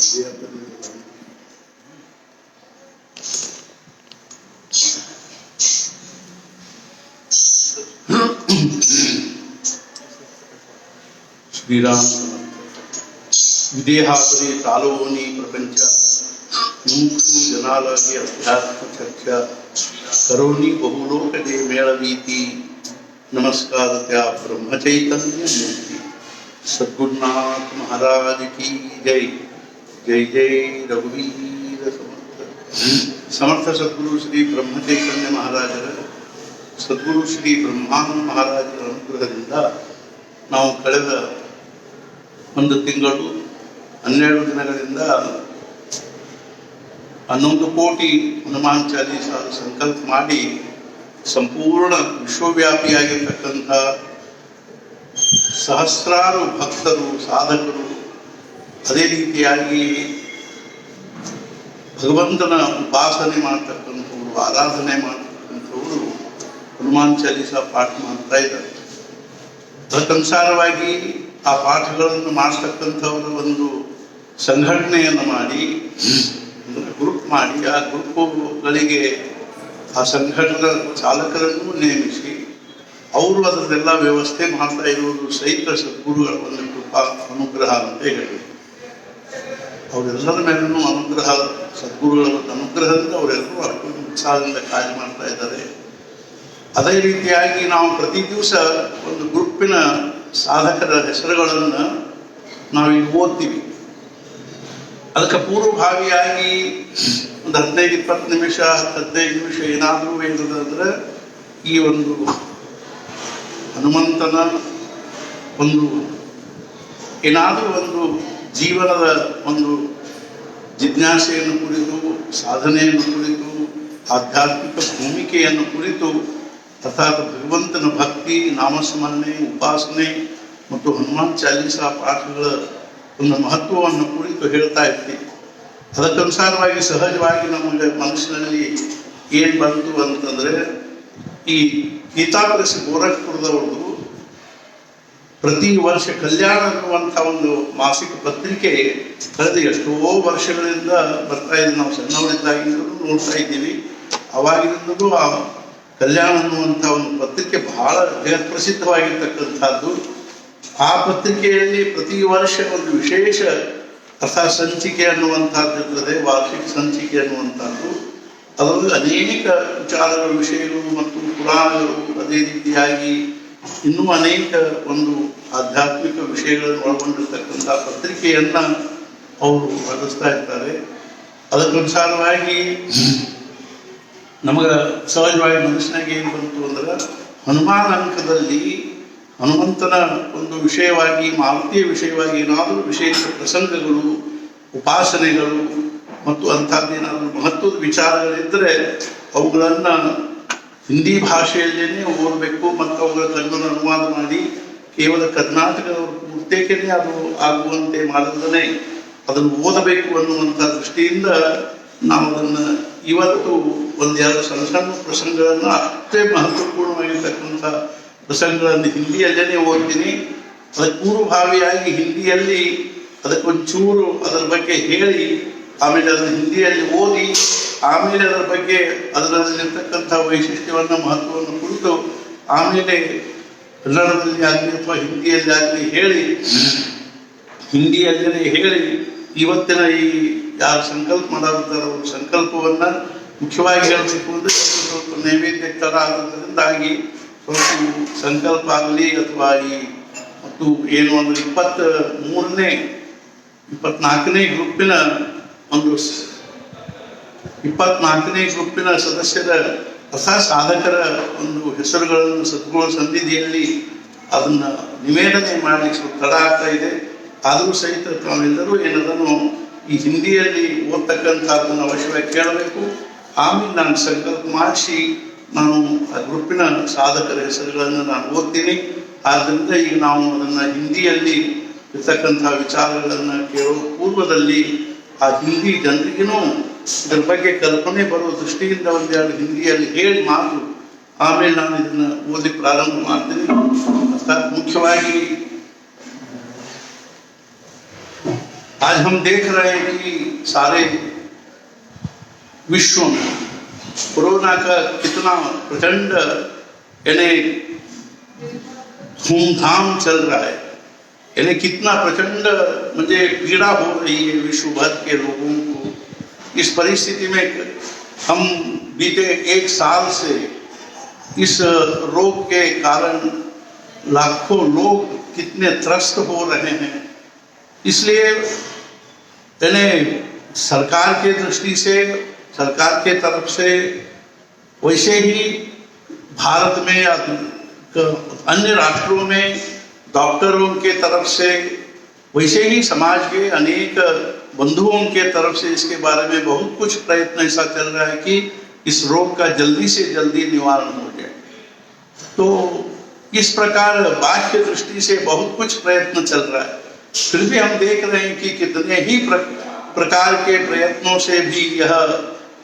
ಶ್ರೀರಾಮ ವಿದೇಹಾಪರಿ ತಾಲೋನಿ ಪ್ರಪಂಚ ಮುಮುಕ್ಷು ಜನಾಲಗೆ ಅಧ್ಯಾತ್ಮ ಚರ್ಚಾ ಕರೋನಿ ಬಹುಲೋಕದೇ ಮೇಳವೀತಿ नमस्कार त्या ब्रह्म चैतन्य मूर्ति सद्गुरुनाथ महाराज की जय। जय जय रघुवीर समर्थ समर्थ सद्गुरु श्री ब्रह्म चैतन्य महाराजರ सद्गुरु श्री ಬ್ರಹ್ಮಾನಂದ ಮಹಾರಾಜರ ಅನುಗ್ರಹದಿಂದ ನಾವು ಕಳೆದ ಒಂದು ತಿಂಗಳು 12 ದಿನಗಳಿಂದ 11 ಕೋಟಿ ಹನುಮಾನ್ ಚಾಲೀಸಾ ಸಂಕಲ್ಪ ಮಾಡಿ ಸಂಪೂರ್ಣ ವಿಶ್ವವ್ಯಾಪಿಯಾಗಿರ್ತಕ್ಕಂಥ ಸಹಸ್ರಾರು ಭಕ್ತರು ಸಾಧಕರು ಅದೇ ರೀತಿಯಾಗಿ ಭಗವಂತನ ಉಪಾಸನೆ ಮಾಡ್ತಕ್ಕಂಥವ್ರು ಆರಾಧನೆ ಮಾಡ್ತಕ್ಕಂಥವ್ರು ಹನುಮಾನ್ ಚಾಲೀಸಾ ಪಾಠ ಮಾಡ್ತಾ ಇದ್ದಾರೆ. ಅದಕ್ಕನುಸಾರವಾಗಿ ಆ ಪಾಠಗಳನ್ನು ಮಾಡ್ತಕ್ಕಂಥವರ ಒಂದು ಸಂಘಟನೆಯನ್ನು ಮಾಡಿ ಗ್ರೂಪ್ ಮಾಡಿ ಆ ಗ್ರೂಪುಗಳಿಗೆ ಆ ಸಂಘಟನಾ ಚಾಲಕರನ್ನು ನೇಮಿಸಿ ಅವರು ಅದನ್ನೆಲ್ಲ ವ್ಯವಸ್ಥೆ ಮಾಡ್ತಾ ಇರುವುದು ಸಹಿತ ಸದ್ಗುರುಗಳ ಒಂದು ಕೃಪಾ ಅನುಗ್ರಹ ಅಂತ ಹೇಳಿ ಅವರೆಲ್ಲರ ಮೇಲೂ ಅನುಗ್ರಹ ಸದ್ಗುರುಗಳ ಒಂದು ಅನುಗ್ರಹದಿಂದ ಅವರೆಲ್ಲರೂ ಅಷ್ಟೊಂದು ಉತ್ಸಾಹದಿಂದ ಕಾರ್ಯ ಮಾಡ್ತಾ ಇದ್ದಾರೆ. ಅದೇ ರೀತಿಯಾಗಿ ನಾವು ಪ್ರತಿ ದಿವಸ ಒಂದು ಗ್ರೂಪಿನ ಸಾಧಕರ ಹೆಸರುಗಳನ್ನು ನಾವೀಗ ಓದ್ತೀವಿ. ಅದಕ್ಕೆ ಪೂರ್ವಭಾವಿಯಾಗಿ ಒಂದು 15-20 ನಿಮಿಷ 15 ನಿಮಿಷ ಏನಾದರೂ ಏನಂದ್ರೆ ಈ ಒಂದು ಹನುಮಂತನ ಒಂದು ಏನಾದರೂ ಒಂದು ಜೀವನದ ಒಂದು ಜಿಜ್ಞಾಸೆಯನ್ನು ಕುರಿತು ಸಾಧನೆಯನ್ನು ಕುರಿತು ಆಧ್ಯಾತ್ಮಿಕ ಭೂಮಿಕೆಯನ್ನು ಕುರಿತು ಅರ್ಥಾತ್ ಭಗವಂತನ ಭಕ್ತಿ ನಾಮಸ್ಮರಣೆ ಉಪಾಸನೆ ಮತ್ತು ಹನುಮಾನ್ ಚಾಲೀಸಾ ಪಾಠಗಳ ಒಂದು ಮಹತ್ವವನ್ನು ಕುರಿತು ಹೇಳ್ತಾ ಇರ್ತೀವಿ. ಅದಕ್ಕನುಸಾರವಾಗಿ ಸಹಜವಾಗಿ ನಮಗೆ ಮನಸ್ಸಿನಲ್ಲಿ ಏನು ಬಂತು ಅಂತಂದರೆ ಈ ಗೀತಾ ಪ್ರೆಸ್ ಗೋರಖ್ಪುರದವ್ರದ್ದು ಪ್ರತಿ ವರ್ಷ ಕಲ್ಯಾಣ ಅನ್ನುವಂಥ ಒಂದು ಮಾಸಿಕ ಪತ್ರಿಕೆ ಕಳೆದ ಎಷ್ಟೋ ವರ್ಷಗಳಿಂದ ಬರ್ತಾ ಇದ್ದೀವಿ. ನಾವು ಸಣ್ಣವರಿದ್ದಾಗಿಂದಲೂ ನೋಡ್ತಾ ಇದ್ದೀವಿ. ಅವಾಗಿಂದಲೂ ಆ ಕಲ್ಯಾಣ ಅನ್ನುವಂಥ ಒಂದು ಪತ್ರಿಕೆ ಬಹಳ ಜಗತ್ಪ್ರಸಿದ್ಧವಾಗಿರ್ತಕ್ಕಂಥದ್ದು. ಆ ಪತ್ರಿಕೆಯಲ್ಲಿ ಪ್ರತಿ ವರ್ಷ ಒಂದು ವಿಶೇಷ ಅರ್ಥಾತ್ ಸಂಚಿಕೆ ಅನ್ನುವಂಥದ್ದು ಇರ್ತದೆ, ವಾರ್ಷಿಕ ಸಂಚಿಕೆ ಅನ್ನುವಂಥದ್ದು. ಅದರಲ್ಲಿ ಅನೇಕ ವಿಚಾರಗಳ ವಿಷಯಗಳು ಮತ್ತು ಪುರಾಣಗಳು ಅದೇ ರೀತಿಯಾಗಿ ಇನ್ನೂ ಅನೇಕ ಒಂದು ಆಧ್ಯಾತ್ಮಿಕ ವಿಷಯಗಳನ್ನು ಒಳಗೊಂಡಿರ್ತಕ್ಕಂಥ ಪತ್ರಿಕೆಯನ್ನು ಅವರು ಹೊರಡಿಸ್ತಾ ಇರ್ತಾರೆ. ಅದಕ್ಕನುಸಾರವಾಗಿ ನಮಗೆ ಸಹಜವಾಗಿ ಮನುಷ್ಯನಾಗ ಏನು ಬಂತು ಅಂದ್ರೆ ಹನುಮಾನ್ ಅಂಕದಲ್ಲಿ ಹನುಮಂತನ ಒಂದು ವಿಷಯವಾಗಿ ಮಾರುತಿಯ ವಿಷಯವಾಗಿ ಏನಾದರೂ ವಿಶೇಷ ಪ್ರಸಂಗಗಳು ಉಪಾಸನೆಗಳು ಮತ್ತು ಅಂಥದ್ದೇನಾದರೂ ಮಹತ್ವದ ವಿಚಾರಗಳಿದ್ದರೆ ಅವುಗಳನ್ನು ಹಿಂದಿ ಭಾಷೆಯಲ್ಲೇ ಓದಬೇಕು ಮತ್ತು ಅವುಗಳ ಕನ್ನಡ ಅನುವಾದ ಮಾಡಿ ಕೇವಲ ಕರ್ನಾಟಕದವರು ಪೂರ್ತೇಕನೇ ಅದು ಆಗುವಂತೆ ಮಾಡದೇ ಅದನ್ನು ಓದಬೇಕು ಅನ್ನುವಂಥ ದೃಷ್ಟಿಯಿಂದ ನಾವು ಅದನ್ನು ಇವತ್ತು ಒಂದೆರಡು ಸಣ್ಣ ಸಣ್ಣ ಪ್ರಸಂಗಗಳನ್ನು ಅಷ್ಟೇ ಮಹತ್ವಪೂರ್ಣವಾಗಿರ್ತಕ್ಕಂಥ ಪ್ರಸಂಗಗಳನ್ನು ಹಿಂದಿಯಲ್ಲೇ ಓದ್ತೀನಿ. ಅದಕ್ಕೆ ಪೂರ್ವಭಾವಿಯಾಗಿ ಹಿಂದಿಯಲ್ಲಿ ಅದಕ್ಕೊಂಚೂರು ಅದರ ಬಗ್ಗೆ ಹೇಳಿ ಆಮೇಲೆ ಅದನ್ನು ಹಿಂದಿಯಲ್ಲಿ ಓದಿ ಆಮೇಲೆ ಅದರ ಬಗ್ಗೆ ಅದರಲ್ಲಿರ್ತಕ್ಕಂಥ ವೈಶಿಷ್ಟ್ಯವನ್ನು ಮಹತ್ವವನ್ನು ಕುರಿತು ಆಮೇಲೆ ಕನ್ನಡದಲ್ಲಿ ಆಗಲಿ ಅಥವಾ ಹಿಂದಿಯಲ್ಲಿ ಆಗಲಿ ಹೇಳಿ ಹಿಂದಿಯಲ್ಲೇ ಹೇಳಿ ಇವತ್ತಿನ ಈ ಯಾರು ಸಂಕಲ್ಪ ಮಾಡಿರ್ತಾರೋ ಸಂಕಲ್ಪವನ್ನು ಮುಖ್ಯವಾಗಿ ಹೇಳಬೇಕು ಅಂದರೆ ಸ್ವಲ್ಪ ನೈವೇದ್ಯ ಥರ ಆಗೋದ್ರಿಂದಾಗಿ ಸ್ವಲ್ಪ ಸಂಕಲ್ಪ ಆಗಲಿ ಅಥವಾ ಈ ಮತ್ತು ಏನು ಒಂದು 24ನೇ ಗ್ರೂಪಿನ ಒಂದು 24ನೇ ಗ್ರೂಪಿನ ಸದಸ್ಯರ ಹೊಸ ಸಾಧಕರ ಒಂದು ಹೆಸರುಗಳನ್ನು ಸದ್ಗುರು ಸನ್ನಿಧಿಯಲ್ಲಿ ಅದನ್ನು ನಿವೇದನೆ ಮಾಡಿ ಸ್ವಲ್ಪ ತಡ ಆಗ್ತಾ ಇದೆ. ಆದರೂ ಸಹಿತ ತಾವೆಲ್ಲರೂ ಏನದನ್ನು ಈ ಹಿಂದಿಯಲ್ಲಿ ಓದ್ತಕ್ಕಂಥದ್ದನ್ನು ಅವಶ್ಯವಾಗಿ ಕೇಳಬೇಕು. ಆಮೇಲೆ ನಾನು ಸಂಕಲ್ಪ ಮಾಡಿಸಿ ನಾನು ಆ ಗ್ರೂಪಿನ ಸಾಧಕರ ಹೆಸರುಗಳನ್ನು ನಾನು ಓದ್ತೀನಿ. ಆದ್ದರಿಂದ ಈಗ ನಾವು ಅದನ್ನು ಹಿಂದಿಯಲ್ಲಿ ಇರ್ತಕ್ಕಂಥ ವಿಚಾರಗಳನ್ನು ಕೇಳೋ ಪೂರ್ವದಲ್ಲಿ ಆ ಹಿಂದಿ ಜನರಿಗೂ ಇದರ ಬಗ್ಗೆ ಕಲ್ಪನೆ ಬರುವ ದೃಷ್ಟಿಯಿಂದ ಒಂದೆರಡು ಹಿಂದಿಯಲ್ಲಿ ಹೇಳಿ ಮಾತು ಆಮೇಲೆ ನಾನು ಇದನ್ನು ಓದಿ ಪ್ರಾರಂಭ ಮಾಡ್ತೀನಿ. ಅರ್ಥಾತ್ ಮುಖ್ಯವಾಗಿ आज हम देख रहे हैं कि सारे विश्व में कोरोना का कितना प्रचंड यानी धूमधाम चल रहा है, यानी कितना प्रचंड मुझे पीड़ा हो रही है विश्व भर के लोगों को। इस परिस्थिति में हम बीते एक साल से इस रोग के कारण लाखों लोग कितने त्रस्त हो रहे हैं। इसलिए यानी सरकार के दृष्टि से, सरकार के तरफ से, वैसे ही भारत में या अन्य राष्ट्रों में डॉक्टरों के तरफ से, वैसे ही समाज के अनेक बंधुओं के तरफ से इसके बारे में बहुत कुछ प्रयत्न ऐसा चल रहा है कि इस रोग का जल्दी से जल्दी निवारण हो जाए। तो इस प्रकार बाह्य दृष्टि से बहुत कुछ प्रयत्न चल रहा है, फिर भी हम देख रहे हैं कि कितने ही प्रकार के प्रयत्नों से भी यह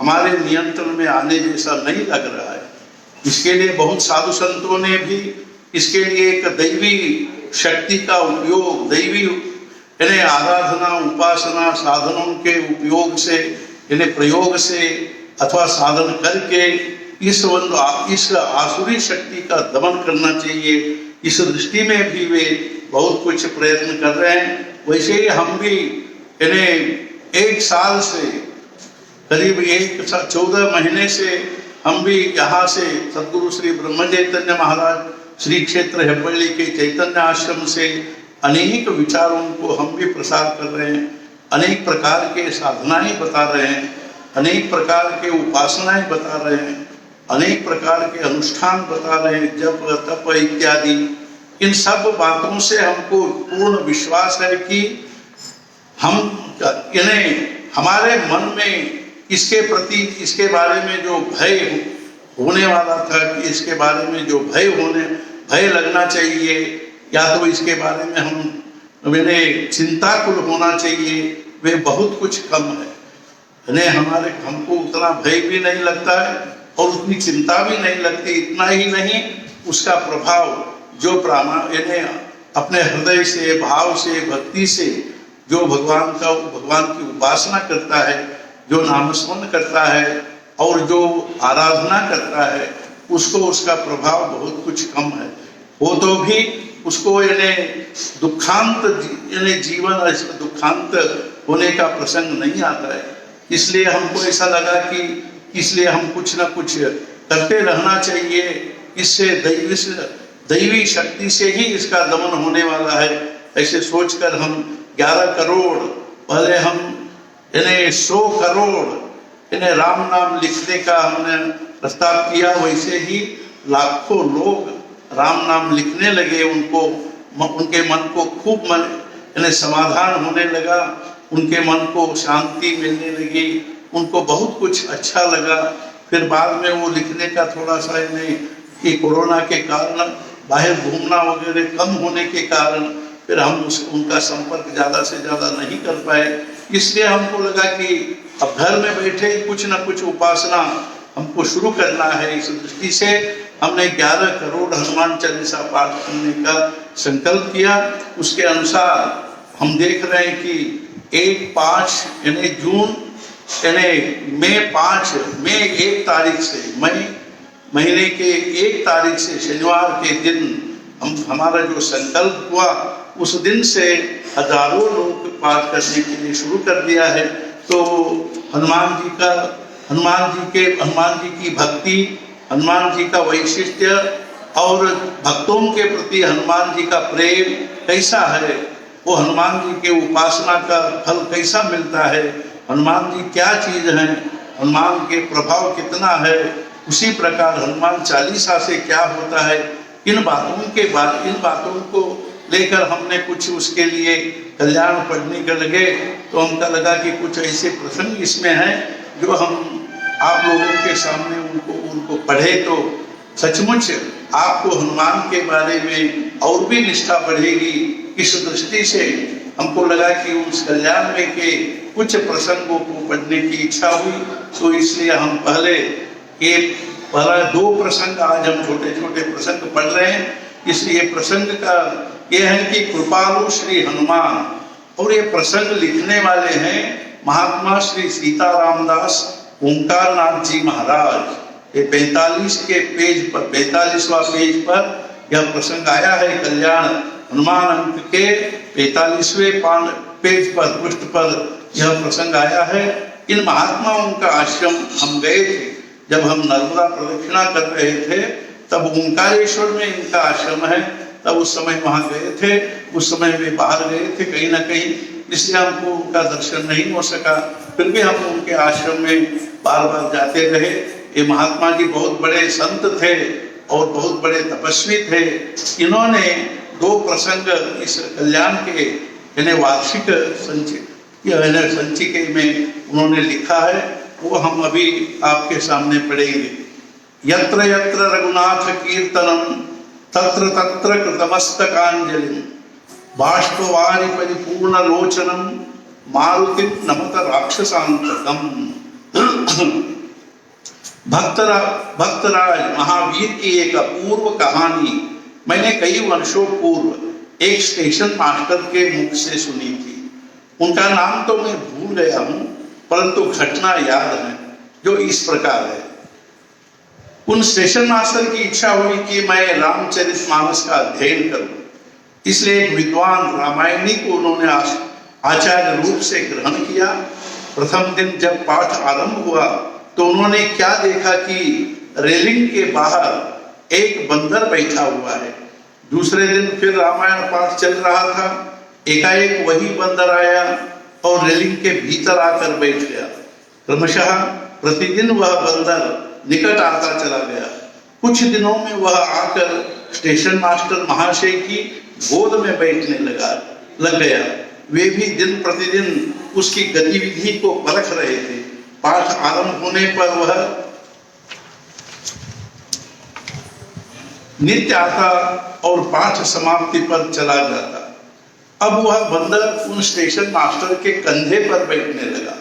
हमारे नियंत्रण में आने जैसा नहीं लग रहा है। इसके लिए बहुत साधु संतों ने भी इसके लिए एक दैवी शक्ति का उपयोग, दैवी यानी आराधना, उपासना, साधनों के उपयोग से, यानी प्रयोग से अथवा साधन करके इस आसुरी शक्ति का दमन करना चाहिए। इस दृष्टि में भी वे बहुत कुछ प्रयत्न कर रहे हैं। वैसे ही हम भी यानी एक साल से करीब 14 महीने से हम भी यहाँ से सद्गुरु श्री ब्रह्म चैतन्य महाराज श्री क्षेत्र हेब्बल्ली के चैतन्य आश्रम से अनेक विचारों को हम भी प्रसार कर रहे हैं, अनेक प्रकार के साधनाएं बता रहे हैं, अनेक प्रकार के उपासनाएं बता रहे हैं, अनेक प्रकार के अनुष्ठान बता रहे हैं, जप तप इत्यादि। इन सब बातों से हमको पूर्ण विश्वास है कि हम यानी हमारे मन में इसके प्रति, इसके बारे में जो भय होने वाला था कि इसके बारे में जो भय लगना चाहिए, या तो इसके बारे में हम मैंने चिंताकुल होना चाहिए, वे बहुत कुछ कम है। हमको उतना भय भी नहीं लगता है और उतनी चिंता भी नहीं लगती। इतना ही नहीं, उसका प्रभाव जो यानी अपने हृदय से, भाव से, भक्ति से जो भगवान की उपासना करता है, जो नामस्मरण करता है और जो आराधना करता है, उसको उसका प्रभाव बहुत कुछ कम है। वो तो भी उसको यानी दुखांत यानी जीवन दुखांत होने का प्रसंग नहीं आता है। इसलिए हमको ऐसा लगा कि इसलिए हम कुछ ना कुछ करते रहना चाहिए। इससे दैवी शक्ति से ही इसका दमन होने वाला है। ऐसे सोचकर हम 11 करोड़, पहले हम यानी 100 करोड़ यानी राम नाम लिखने का हमने प्रस्ताव किया, वैसे ही लाखों लोग राम नाम लिखने लगे। उनके मन को खूब यानी समाधान होने लगा, उनके मन को शांति मिलने लगी, उनको बहुत कुछ अच्छा लगा। फिर बाद में वो लिखने का थोड़ा सा यानी कि कोरोना के कारण बाहर घूमना वगैरह कम होने के कारण फिर हम उनका संपर्क ज़्यादा से ज़्यादा नहीं कर पाए। इसलिए हमको लगा कि अब घर में बैठे कुछ ना कुछ उपासना हमको शुरू करना है। इस दृष्टि से हमने 11 करोड़ हनुमान चालीसा पाठ करने का संकल्प किया। उसके अनुसार हम देख रहे हैं कि 1-5 यानी जून यानी मई 1 तारीख से, मई महीने के 1 तारीख से शनिवार के दिन हमारा जो संकल्प हुआ, उस दिन से हजारों लोग पाठ करने के लिए शुरू कर दिया है। तो हनुमान जी की भक्ति, हनुमान जी का वैशिष्ट्य और भक्तों के प्रति हनुमान जी का प्रेम कैसा है, वो हनुमान जी के उपासना का फल कैसा मिलता है, हनुमान जी क्या चीज है, हनुमान के प्रभाव कितना है, उसी प्रकार हनुमान चालीसा से क्या होता है, इन बातों को लेकर हमने कुछ उसके लिए कल्याण पढ़ने के लगे। तो हमका लगा कि कुछ ऐसे प्रसंग इसमें हैं जो हम आप लोगों के सामने उनको पढ़े तो सचमुच आपको हनुमान के बारे में और भी निष्ठा बढ़ेगी। इस दृष्टि से हमको लगा कि उस कल्याण में के कुछ प्रसंगों को पढ़ने की इच्छा हुई। तो इसलिए हम पहले 2 प्रसंग आज हम छोटे छोटे प्रसंग पढ़ रहे हैं। इसलिए प्रसंग का यह है कि कृपालु श्री हनुमान और ये प्रसंग लिखने वाले हैं महात्मा श्री सीतारामदास ओंकार नाथ जी महाराज। ये 45 के पेज पर 45वां पेज पर यह प्रसंग आया है। कल्याण हनुमान अंक के 45वें पेज पर पृष्ठ पर यह प्रसंग आया है। इन महात्माओं का आश्रम हम गए थे जब हम नर्मदा प्रदक्षिणा कर रहे थे, तब ओंकारेश्वर में इनका आश्रम है। तब उस समय वहां गए थे, उस समय वे बाहर गए थे कहीं ना कहीं, इसलिए हमको उनका दर्शन नहीं हो सका। फिर भी हम उनके आश्रम में बार बार जाते रहे। ये महात्मा जी बहुत बड़े संत थे और बहुत बड़े तपस्वी थे। इन्होंने 2 प्रसंग इस कल्याण के यानी वार्षिक संचिके में उन्होंने लिखा है, वो हम अभी आपके सामने पढ़ेंगे। यत्र यत्र रघुनाथ कीर्तनम तत्र तत्र कृतमस्तकांजलि बाष्पवारि परिपूर्ण लोचनम मारुति नमत राक्षसांतकम। भक्तराज महावीर की एक अपूर्व कहानी मैंने कई वर्षों पूर्व एक स्टेशन मास्टर के मुख से सुनी थी। उनका नाम तो मैं भूल गया हूं, परंतु घटना याद है, जो इस प्रकार है। उन स्टेशन मास्टर की इच्छा हुई कि मैं रामचरितमानस का अध्ययन करूं, इसलिए एक विद्वान रामायणी को उन्होंने आचार्य रूप से ग्रहण किया। प्रथम दिन जब पाठ आरंभ हुआ तो उन्होंने क्या देखा कि रेलिंग के बाहर एक बंदर बैठा हुआ है। दूसरे दिन फिर रामायण पाठ चल रहा था, एकाएक वही बंदर आया और रेलिंग के भीतर आकर बैठ गया। क्रमशः प्रतिदिन वह बंदर निकट आता चला गया। कुछ दिनों में वह आकर स्टेशन मास्टर महाशय की गोद में बैठने लग गया। वे भी दिन प्रतिदिन उसकी गतिविधि को परख रहे थे। पाठ आरंभ होने पर वह नित्य आता और पाठ समाप्ति पर चला जाता। अब वह बंदर उन स्टेशन मास्टर के कंधे पर बैठने लगा।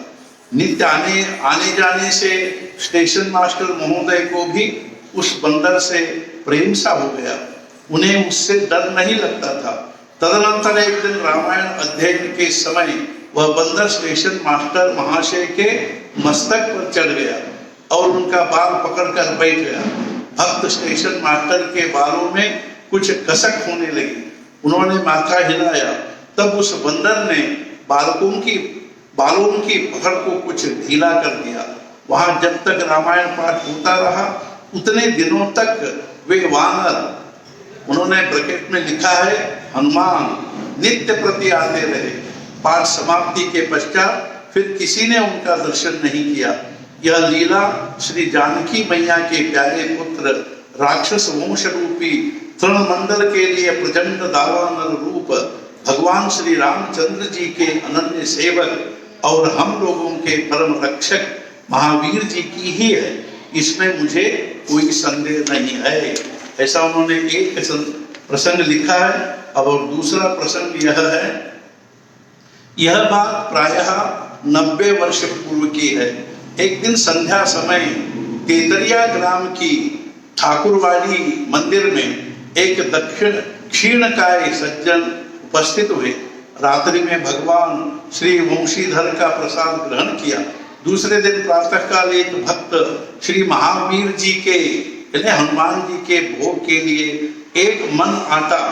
नित्य आने जाने से स्टेशन मास्टर महोदय को भी उस बंदर से प्रेम सा हो गया। उन्हें उससे डर नहीं लगता था। तदनंतर एक दिन रामायण अध्ययन के समय वह बंदर स्टेशन मास्टर महाशय के मस्तक पर चढ़ गया और उनका बाल पकड़कर बैठ गया। भक्त स्टेशन मास्टर के बालों में कुछ कसक होने लगी। उन्होंने माथा हिलाया, तब उस बंदर ने बालों की पकड़ को कुछ ढीला कर दिया। वहां जब तक रामायण पाठ होता रहा उतने दिनों तक वे वानर, उन्होंने ब्रैकेट में लिखा है हनुमान, नित्य प्रति आते रहे। पाठ समाप्ति के पश्चात फिर किसी ने उनका दर्शन नहीं किया। यह लीला श्री जानकी मैया के प्यारे पुत्र राक्षस वंश रूपी तृणमंडल के लिए प्रचंड दावानल रूप भगवान श्री रामचंद्र जी के अनन्य सेवक और हम लोगों के परम रक्षक महावीर जी की ही है, इसमें मुझे कोई संदेह नहीं है। ऐसा उन्होंने एक प्रसंग लिखा है। अब और दूसरा प्रसंग यह है, यह बात प्रायः 90 वर्ष पूर्व की है। एक दिन संध्या समय तेतरिया ग्राम की ठाकुरवाड़ी मंदिर में एक दक्षिण क्षीणकाय सज्जन उपस्थित हुए। रात्रि में भगवान श्री वंशीधर का प्रसाद ग्रहण किया। दूसरे दिन प्रातःकाल एक भक्त श्री महावीर जी के यानी हनुमान जी के भोग के लिए एक मन आटा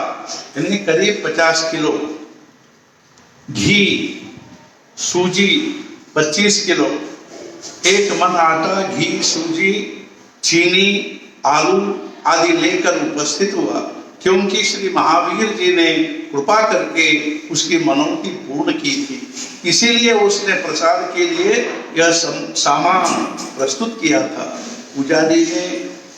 यानी करीब 50 किलो, घी, सूजी 25 किलो, एक मन आटा, घी, सूजी, चीनी, आलू आदि लेकर उपस्थित हुआ, क्योंकि श्री महावीर जी ने कृपा करके उसकी मनोती पूर्ण की थी। इसीलिए उसने प्रसाद के लिए यह सामान प्रस्तुत किया था। पुजारी ने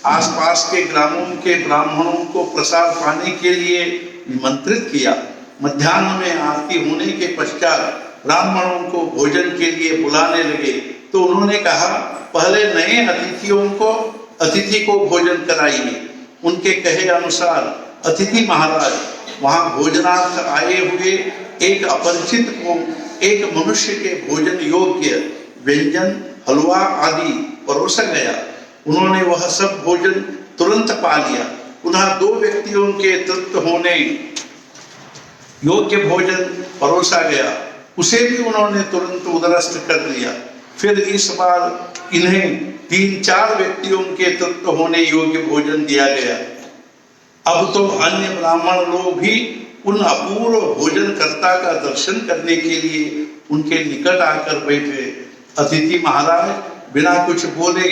आसपास के ग्रामों के ब्राह्मणों को प्रसाद पाने के लिए निमंत्रित किया। मध्याह्न में आरती होने के पश्चात ब्राह्मणों को भोजन के लिए बुलाने लगे तो उन्होंने कहा, पहले नए अतिथि को भोजन कराइए। उनके कहे अनुसार अतिथि महाराज वहां भोजनार्थ आए हुए एक अपरिचित को एक मनुष्य के भोजन योग्य व्यंजन, हलवा आदि परोसा गया। उन्होंने वह सब भोजन तुरंत पा लिया। पुनः 2 व्यक्तियों के तृप्त होने योग्य भोजन परोसा गया, उसे भी उन्होंने तुरंत उदरस्थ कर लिया। फिर इस बार इन्हें 3-4 व्यक्तियों के तृप्त होने योग्य भोजन दिया गया। अब तो अन्य ब्राह्मण लोग भी उन अपूर्व भोजनकर्ता का दर्शन करने के लिए उनके निकट आकर बैठे। अतिथि महाराज बिना कुछ बोले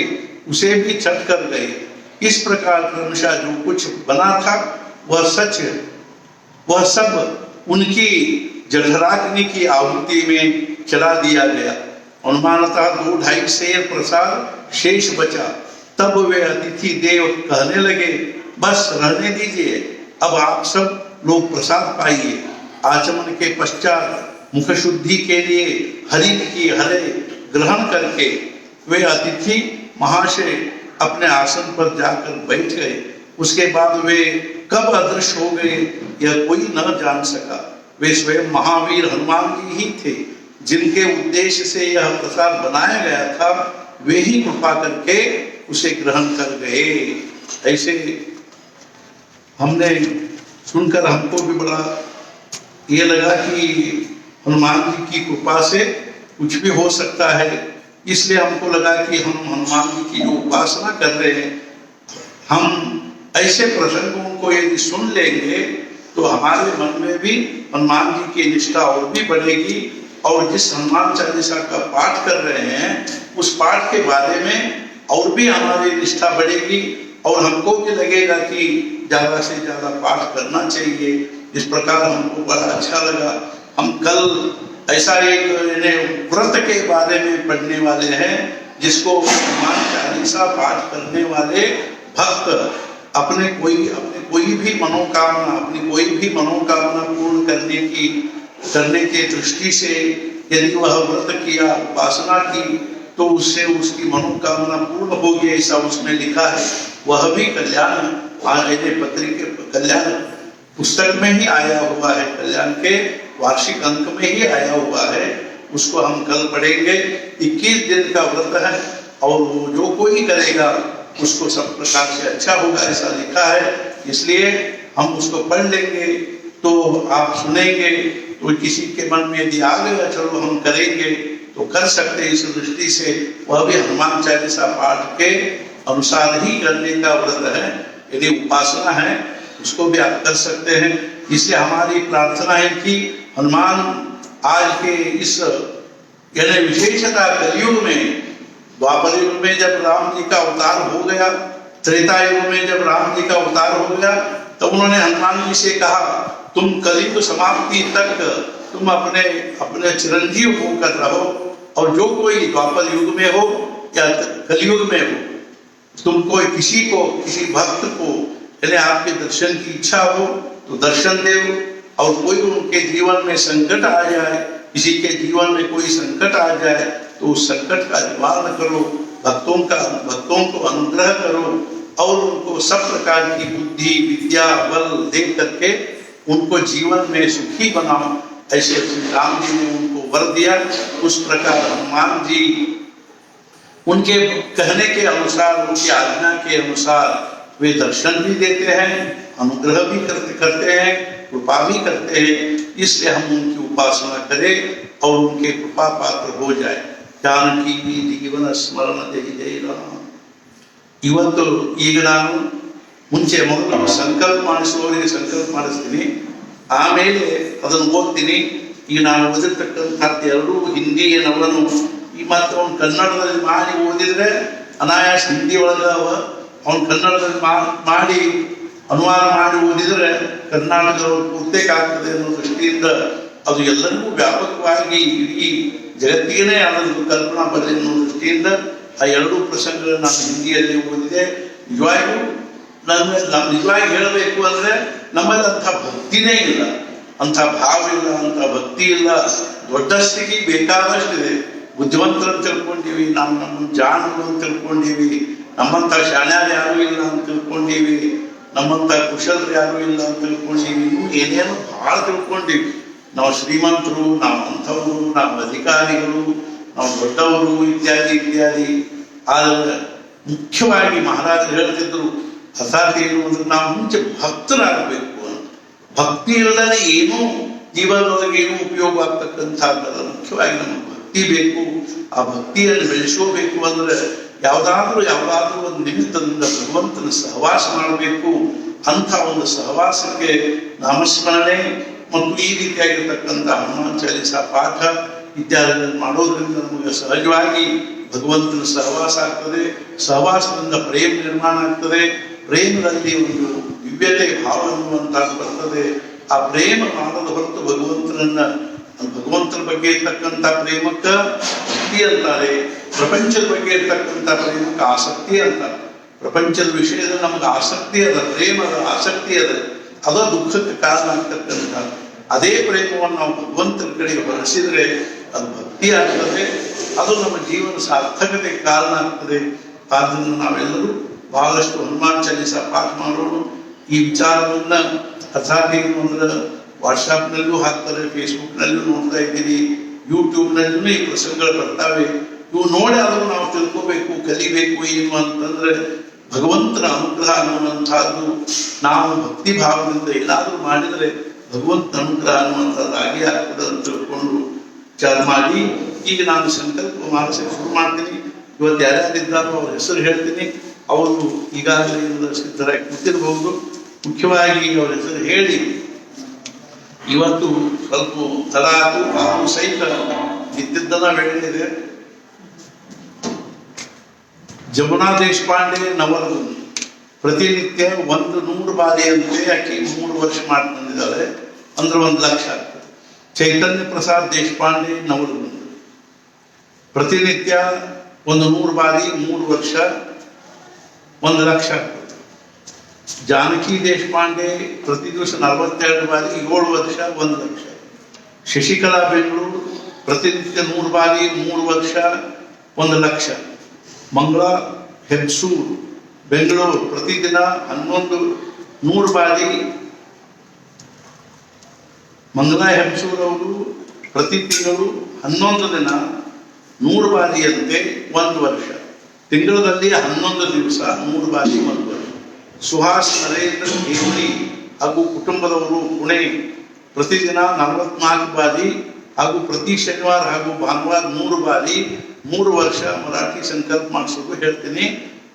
उसे भी चट कर गए। इस प्रकार क्रमशः जो कुछ बना था वह सब उनकी जठराग्नि की आहुति में चला दिया गया। अनुमानतः 2-2.5 सेर प्रसाद शेष बचा। तब वे अतिथि देव कहने लगे, बस रहने दीजिए, अब आप सब लोग प्रसाद पाइए। आचमन के पश्चात मुख शुद्धि के लिए हरि की हरे ग्रहण करके वे अतिथि महाशय अपने आसन पर जाकर बैठ गए। उसके बाद वे कब अदृश्य हो गए यह कोई न जान सका। वे स्वयं महावीर हनुमान जी ही थे, जिनके उद्देश्य से यह प्रसाद बनाया गया था। वे ही कृपा करके उसे ग्रहण कर गए। ऐसे हमने सुनकर हमको भी बड़ा ये लगा कि हनुमान जी की कृपा से कुछ भी हो सकता है। इसलिए हमको लगा कि हम हनुमान जी की जो उपासना कर रहे हैं, हम ऐसे प्रसंगों को यदि सुन लेंगे तो हमारे मन में भी हनुमान जी की निष्ठा और भी बढ़ेगी। और जिस हनुमान चालीसा का पाठ कर रहे हैं उस पाठ के बारे में और भी हमारी निष्ठा बढ़ेगी और हमको भी लगेगा कि ज्यादा से ज्यादा पाठ करना चाहिए। इस प्रकार हमको बड़ा अच्छा लगा। हम कल ऐसा एक व्रत के बारे में पढ़ने वाले हैं, जिसको हनुमान चालीसा पाठ करने वाले भक्त अपनी कोई भी मनोकामना पूर्ण करने की दृष्टि से यदि वह व्रत किया, उपासना की, तो उससे उसकी मनोकामना पूर्ण होगी, ऐसा उसमें लिखा है। वह भी कल्याण पुस्तक में ही आया हुआ है, कल्याण के वार्षिक अंक में ही आया हुआ है। उसको हम कल पढ़ेंगे। 21 दिन का व्रत है और जो कोई करेगा उसको सब प्रकार से अच्छा होगा, ऐसा लिखा है। इसलिए हम उसको पढ़ लेंगे, तो आप सुनेंगे, तो किसी के मन में यदि आ गया चलो हम करेंगे तो कर सकते हैं। इस दृष्टि से वह भी हनुमान चालीसा पाठ के अनुसार ही करने का व्रत है। यदि उपासना है उसको भी आप कर सकते हैं। इसलिए हमारी प्रार्थना है कि हनुमान आज के इस यानी विशेषता कलयुग में, द्वापर युग में जब राम जी का अवतार हो गया, त्रेता युग में जब राम जी का अवतार हो गया, तब उन्होंने हनुमान जी से कहा तुम कलयुग समाप्ति तक तुम अपने चिरंजीव होकर रहो, और जो कोई द्वापर युग में हो या कलयुग में हो, तुमको किसी भक्त को यदि आपके दर्शन की इच्छा हो तो दर्शन दो, और कोई उनके जीवन में संकट आ जाए, किसी के जीवन में कोई संकट आ जाए तो उस संकट का निवारण करो, भक्तों को अनुग्रह करो और उनको सब प्रकार की बुद्धि विद्या बल दे करके उनको जीवन में सुखी बनाओ। ऐसे श्री राम जी ने उनको वर दिया। उस प्रकार हनुमान जी उनके कहने के अनुसार, उनकी आज्ञा के अनुसार वे दर्शन भी देते हैं, अनुग्रह भी करते हैं, कृपा भी करते हैं। इसलिए हम उनकी उपासना करें और उनके कृपा पात्र हो जाए। जानकी जीवन स्मरण जय जय राम। ಇವತ್ತು ಈಗ ನಾನು ಮುಂಚೆ ಮೊದಲು ಸಂಕಲ್ಪ ಮಾಡಿಸ್ತೀನಿ, ಆಮೇಲೆ ಅದನ್ನು ಓದ್ತೀನಿ. ಈಗ ನಾನು ಓದಿರ್ತಕ್ಕಂಥದ್ದು ಎರಡೂ ಹಿಂದಿ ನವಲನು. ಈ ಮಾತ್ರ ಅವನು ಕನ್ನಡದಲ್ಲಿ ಮಾಡಿ ಓದಿದ್ರೆ ಅನಾಯಾಸ ಹಿಂದಿ ಒಳಗ ಅವನು ಕನ್ನಡದಲ್ಲಿ ಮಾಡಿ ಅನುವಾದ ಮಾಡಿ ಓದಿದ್ರೆ ಕರ್ನಾಟಕದವರು ಪೂರ್ತಿಗೆ ಆಗ್ತದೆ ಅನ್ನೋ ದೃಷ್ಟಿಯಿಂದ ಅದು ಎಲ್ಲರಿಗೂ ವ್ಯಾಪಕವಾಗಿ ಇಡೀ ಜಗತ್ತಿಗೆ ಅದನ್ನು ಕಲ್ಪನಾ ಬರಲಿ ಅನ್ನೋ ದೃಷ್ಟಿಯಿಂದ ಆ ಎರಡೂ ಪ್ರಸಂಗಗಳನ್ನು ನಾನು ಹಿಂದಿಯಲ್ಲಿ ಓದಿದೆ. ನಿಜವಾಗಿ ಹೇಳಬೇಕು ಅಂದರೆ ನಮ್ಮಲ್ಲಿ ಅಂಥ ಭಕ್ತಿನೇ ಇಲ್ಲ, ಅಂಥ ಭಾವ ಇಲ್ಲ, ಅಂಥ ಭಕ್ತಿ ಇಲ್ಲ. ದೊಡ್ಡ ಸ್ಥಿತಿ ಬೇಕಾದಷ್ಟಿದೆ. ಬುದ್ಧಿವಂತರನ್ನು ತಿಳ್ಕೊಂಡಿವಿ, ನಮ್ಮನ್ನು ಜಾಣರು ಅಂತ ತಿಳ್ಕೊಂಡಿವಿ, ನಮ್ಮಂಥ ಶಾಣ್ಯಾರು ಯಾರೂ ಇಲ್ಲ ಅಂತ ತಿಳ್ಕೊಂಡಿವಿ, ನಮ್ಮಂಥ ಕುಶಲರು ಯಾರೂ ಇಲ್ಲ ಅಂತ ತಿಳ್ಕೊಂಡಿವಿ, ಇನ್ನು ಏನೇನೋ ಭಾಳ ತಿಳ್ಕೊಂಡಿವಿ. ನಾವು ಶ್ರೀಮಂತರು, ನಾವು ಅಂಥವರು, ನಾವು ಅಧಿಕಾರಿಗಳು, ನಾವು ದೊಡ್ಡವರು ಇತ್ಯಾದಿ. ಆದರೆ ಮುಖ್ಯವಾಗಿ ಮಹಾರಾಜರು ಹೇಳ್ತಿದ್ರು ಅರ್ಥಾತ್ ಏನು ಅಂದ್ರೆ ನಾವು ಮುಂಚೆ ಭಕ್ತರಾಗಬೇಕು ಅಂತ. ಭಕ್ತಿ ಇಲ್ಲದೆ ಏನೂ ಜೀವನದೊಳಗೆ ಏನು ಉಪಯೋಗವಾಗ್ತಕ್ಕಂಥದ್ದಲ್ಲ. ಮುಖ್ಯವಾಗಿ ನಮಗೆ ಭಕ್ತಿ ಬೇಕು. ಆ ಭಕ್ತಿಯನ್ನು ಬೆಳೆಸೋಬೇಕು ಅಂದ್ರೆ ಯಾವುದಾದ್ರೂ ಒಂದು ನಿಮಿತ್ತದಿಂದ ಭಗವಂತನ ಸಹವಾಸ ಮಾಡಬೇಕು. ಅಂಥ ಒಂದು ಸಹವಾಸಕ್ಕೆ ನಾಮಸ್ಮರಣೆ ಮತ್ತು ಈ ರೀತಿಯಾಗಿರ್ತಕ್ಕಂಥ ಹನುಮಾನ್ ಚಾಲೀಸ ಪಾಠ ಇತ್ಯಾದಿಗಳನ್ನು ಮಾಡೋದ್ರಿಂದ ನಮಗೆ ಸಹಜವಾಗಿ ಭಗವಂತನ ಸಹವಾಸ ಆಗ್ತದೆ. ಸಹವಾಸದಿಂದ ಪ್ರೇಮ ನಿರ್ಮಾಣ ಆಗ್ತದೆ. ಪ್ರೇಮದಲ್ಲಿ ಒಂದು ದಿವ್ಯತೆ ಭಾವ ಅನ್ನುವಂಥದ್ದು ಬರ್ತದೆ. ಆ ಪ್ರೇಮ ಮಾಡದ ಹೊರತು ಭಗವಂತನ ಬಗ್ಗೆ ಇರ್ತಕ್ಕಂಥ ಪ್ರೇಮಕ್ಕ ಭಕ್ತಿ ಅಂತಾರೆ. ಪ್ರಪಂಚದ ಬಗ್ಗೆ ಇರ್ತಕ್ಕಂಥ ಪ್ರೇಮಕ್ಕೆ ಆಸಕ್ತಿ ಅಂತಾರೆ. ಪ್ರಪಂಚದ ವಿಷಯದಲ್ಲಿ ನಮಗೆ ಆಸಕ್ತಿ ಅದ, ಪ್ರೇಮದ ಆಸಕ್ತಿ ಅದ, ಅದ ದುಃಖಕ್ಕೆ ಕಾರಣ ಆಗ್ತಕ್ಕಂಥ. ಅದೇ ಪ್ರೇಮವನ್ನು ನಾವು ಭಗವಂತನ ಕಡೆ ಹೊರಸಿದ್ರೆ ಅದು ಭಕ್ತಿ ಆಗ್ತದೆ. ಅದು ನಮ್ಮ ಜೀವನ ಸಾರ್ಥಕತೆಗೆ ಕಾರಣ ಆಗ್ತದೆ. ಆದ್ದರಿಂದ ನಾವೆಲ್ಲರೂ ಬಹಳಷ್ಟು ಹನುಮಾನ್ ಚಾಲೀಸ ಪಾಠ ಮಾಡೋಣ. ಈ ವಿಚಾರವನ್ನ ಅರ್ಥಾತ್ ಏನು ಅಂದ್ರೆ ವಾಟ್ಸಾಪ್ನಲ್ಲೂ ಹಾಕ್ತಾರೆ, ಫೇಸ್ಬುಕ್ನಲ್ಲೂ ನೋಡ್ತಾ ಇದ್ದೀರಿ, ಯೂಟ್ಯೂಬ್ನಲ್ಲೂ ಈ ಪ್ರಸಂಗಗಳು ಬರ್ತಾವೆ. ಇವು ನೋಡಿ ಆದರೂ ನಾವು ತಿಳ್ಕೋಬೇಕು, ಕಲಿಬೇಕು. ಏನು ಅಂತಂದ್ರೆ ಭಗವಂತನ ಅನುಗ್ರಹ ಅನ್ನುವಂಥದ್ದು ನಾವು ಭಕ್ತಿ ಭಾವದಿಂದ ಏನಾದರೂ ಮಾಡಿದರೆ ಭಗವಂತನ ಅನುಗ್ರಹ ಅನ್ನುವಂಥದ್ದು ಆಗೇ ಆಗ್ತದೆ ಅಂತ ತಿಳ್ಕೊಂಡು ವಿಚಾರ ಮಾಡಿ ಈಗ ನಾನು ಸಂಕಲ್ಪ ಮಾಡಿಸಕ್ಕೆ ಶುರು ಮಾಡ್ತೀನಿ. ಇವತ್ತು ಯಾರ್ಯಾರಿದ್ದಾರೋ ಅವ್ರ ಹೆಸರು ಹೇಳ್ತೀನಿ. ಅವರು ಈಗಾಗಲೇ ಸಿದ್ಧರಾಗಿ ಕೂತಿರಬಹುದು. ಮುಖ್ಯವಾಗಿ ಅವ್ರ ಹೆಸರು ಹೇಳಿ ಇವತ್ತು ಸ್ವಲ್ಪ ತಡ ಆಯಿತು. ನಾವು ಸಹಿತ ಇದ್ದಿದ್ದನ್ನ ಹೇಳಿದೆ. ಜಮುನಾ ದೇಶಪಾಂಡೆ ನವಲಗುಂದ ಪ್ರತಿನಿತ್ಯ 100 ಬಾರಿಯಂತೆ ಆಕೆ 3 ವರ್ಷ ಮಾಡಿ ಬಂದಿದ್ದಾಳೆ. ಅಂದ್ರೆ 1 ಲಕ್ಷ ಆಗ್ತದೆ. ಚೈತನ್ಯ ಪ್ರಸಾದ್ ದೇಶಪಾಂಡೆ ನವಲಗುಂದ ಪ್ರತಿನಿತ್ಯ 100 ಬಾರಿ 3 ವರ್ಷ 1 ಲಕ್ಷ ಆಗ್ತದೆ. ಜಾನಕಿ ದೇಶಪಾಂಡೆ ಪ್ರತಿ ದಿವಸ 42 ಬಾರಿ 7 ವರ್ಷ 1 ಲಕ್ಷ. ಶಶಿಕಲಾ ಬೆಂಗಳೂರು ಪ್ರತಿನಿತ್ಯ 100 ಬಾರಿ 3 ವರ್ಷ 1 ಲಕ್ಷ. ಮಂಗಳಾ ಹೆಬ್ಸೂರು ಬೆಂಗಳೂರು ಪ್ರತಿದಿನ 100 ಬಾರಿ. ಮಂಗಳಾ ಹೆಬ್ಸೂರು ಅವರು ಪ್ರತಿ ತಿಂಗಳು 11 ದಿನ 100 ಬಾರಿಯಂತೆ 1 ವರ್ಷ. ತಿಂಗಳಲ್ಲಿ 11 ದಿವಸ 100 ಬಾರಿ 1 ವರ್ಷ. ಸುಹಾಸ್ ನರೇಂದ್ರ ಹೇವಳಿ ಹಾಗೂ ಕುಟುಂಬದವರು ಪುಣೆ ಪ್ರತಿದಿನ 44 ಬಾರಿ ಹಾಗೂ ಪ್ರತಿ ಶನಿವಾರ ಹಾಗೂ ಭಾನುವಾರ 100 ಬಾರಿ 3 ವರ್ಷ ಮರಾಠಿ ಸಂಕಲ್ಪ ಮಾಡಿಸೋದು ಹೇಳ್ತೀನಿ.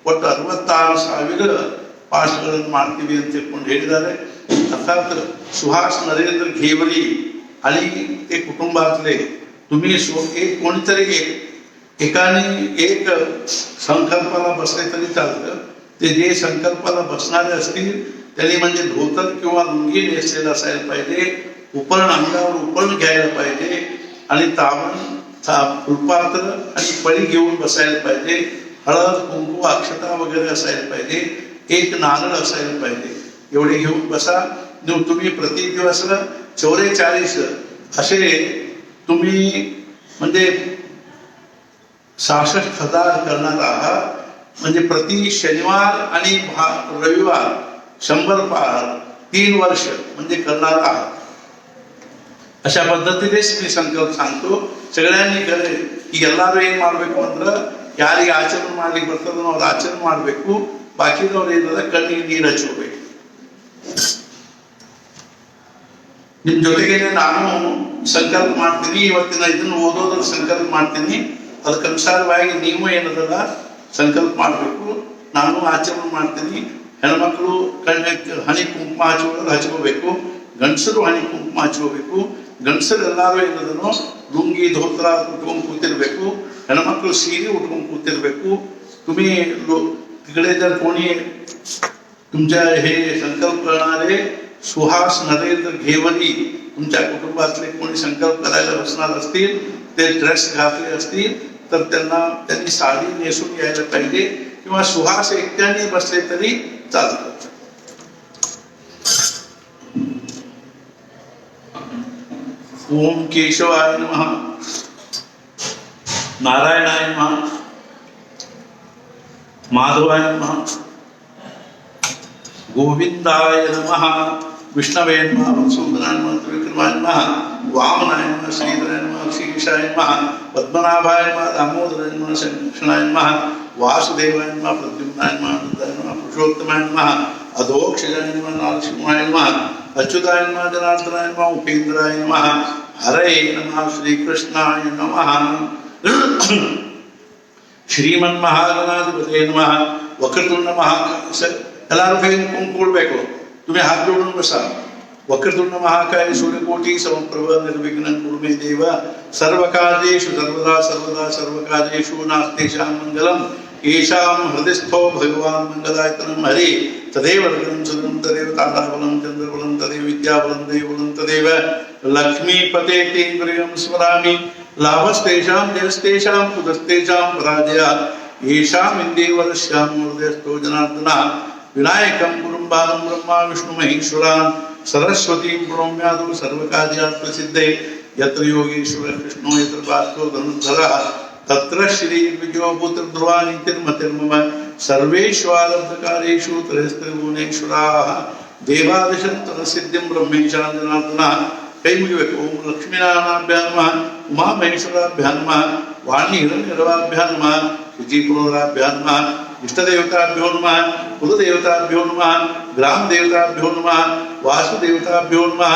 ಒಟ್ಟು 66,000 ಪಾಠಗಳನ್ನು ಮಾಡ್ತೀವಿ ಅಂತ ತಿಳ್ಕೊಂಡು ಹೇಳಿದ್ದಾರೆ. अर्थात सुहास नरेंद्र घेवली आणि ते कुटुंबातले तुम्ही एक कोणीतरी एकाने एक संकल्पाला बसले तरी चालतं. ते जे संकल्पाला बसणारे असतील त्यांनी म्हणजे धोतर किंवा लुंगी नेसलेलं असायला पाहिजे. उपरण अंगावर उपरण घ्यायला पाहिजे आणि तावण फुलपात्र आणि पळी घेऊन बसायला पाहिजे. हळद कुंकू अक्षता वगैरे असायला पाहिजे. एक नारळ असायला पाहिजे. एवढे घेऊन बसा. तुम्ही प्रति दिवस 44 असे तुम्ही म्हणजे 66,000 करणार आहात. म्हणजे प्रति शनिवार आणि रविवार 100 पार 3 वर्ष म्हणजे करणार आहात. अशा पद्धतीनेच मी संकल्प सांगतो. सगळ्यांनी करे ಈ ಎಲ್ಲರೂ ಏನು ಮಾಡಬೇಕು ಅಂದ್ರೆ ಯಾರಿಗೆ ಆಚರಣೆ ಮಾಡ್ಲಿಕ್ಕೆ ಬರ್ತದೋ ಅವ್ರು ಆಚರಣೆ ಮಾಡಬೇಕು. ಬಾಕಿದವ್ರು ಏನಿಲ್ಲ ಕಣ್ಣಿಗೆ ನೀರು ಹಚ್ಚಬೇಕು. ನಿಮ್ಮ ಜೊತೆಗೆ ನಾನು ಸಂಕಲ್ಪ ಮಾಡ್ತೀನಿ. ಇವತ್ತಿನ ಇದನ್ನು ಓದೋದ್ರ ಸಂಕಲ್ಪ ಮಾಡ್ತೀನಿ. ಅದಕ್ಕನುಸಾರವಾಗಿ ನೀವು ಏನದಲ್ಲ ಸಂಕಲ್ಪ ಮಾಡಬೇಕು. ನಾನು ಆಚರಣೆ ಮಾಡ್ತೀನಿ. ಹೆಣ್ಮಕ್ಳು ಕಣ್ಣಿಗೆ ಹನಿ ಕುಂಕುಮ ಹಚ್ಕೋಬೇಕು. ಗಂಡಸರು ಹನಿ ಕುಂಕುಮ ಹಚ್ಕೋಬೇಕು. ಗಂಡಸರು ಎಲ್ಲರೂ ಏನದನ್ನು लुंगी धोतर उठवून ಕೂತಿರಬೇಕು. ಹೆಣ್ಮಕ್ಳು ಸೀರೆ उठवून ಕೂತಿರಬೇಕು. तुम्ही तिकडे जर कोणी तुमच्या हे संकल्प करणारे सुहास नरेंद्र घेवली तुमच्या कुटुंबातले कोणी संकल्प करायला बसणार असतील, ते ड्रेस घातले असतील तर त्यांनी साडी नेसून यायला पाहिजे किंवा सुहास एकट्याने बसले तरी चालतं. ओम केशवाय नमः, नारायणाय नमः, माधवाय नमः, गोविंदाय नमः, विष्णवे नमः, वसुंधराय नमः, त्रिविक्रमाय नमः, वामनाय नमः, श्रीधराय नमः, श्रीकेशाय नमः, पद्मनाभाय नमः, दामोदराय नमः, शंकराय नमः, वासुदेवाय नमः, प्रद्युम्नाय नमः, नंदाय नमः, पुरुषोत्तमाय नमः, अधोक्षजाय नमः नारसिंहाय नमः अच्युताय नमः जनार्दनाय नमः उपेन्द्राय नमः हरये नमः श्रीकृष्णाय नमः श्रीमन्महागणाधिपतये नमः वक्रतुंड महाकाय ಎಲ್ಲರೂ ಕೈ ಕುಂಕುಳ್ಬೇಕು तुम्हें हाथ जोड़ून बसा वक्रतुंड महाकाय सूर्यकोटि समप्रभ निर्विघ्नं कुरु मे देव सर्वकार्येषु सर्वदा सर्वदा सर्वकार्येषु नास्तेषां मंगलम् येषां हृदयस्थो भगवान् मंगलायतनं हरि तदेव लग्नं सदनं तदेव ताराबलं चन्द्रबलं तदेव विद्याबलं देवबलं तदेव लक्ष्मीपते तेन्द्रियं स्मरामि लाभस्तेषां जयस्तेषां कुतस्तेषां पराजयः येषां इन्देवरस्यां हृदयस्थो जनार्दनः विनायकं गुरुं बालं ब्रह्मा विष्णु महेश्वरान् सरस्वतीं प्रणम्यादौ सर्वकार्यात् प्रसिद्धे यत्र योगेश्वरः कृष्णो यत्र पार्थो धनुर्धरः तत्र श्री विजयो पुत्र ध्रुवा नीतिर्मतिर्मम सर्वेष्वालब्धकार्येषु त्रयस्त्रिभुवनेश्वराः देवादिशन्तरसिद्धिं ब्रह्मेशान् जनार्दनः कई मुगिबेकु ओम लक्ष्मीनारायणाभ्यां नमः उमा महेश्वराभ्यां नमः वाणी हिरण्यगर्भाभ्यां नमः शुचिपुरोराभ्यां नमः इष्टदेवताभ्यो नमः कुलदेवताभ्यो नमः ग्रामदेवताभ्यो नमः वासुदेवताभ्यो नमः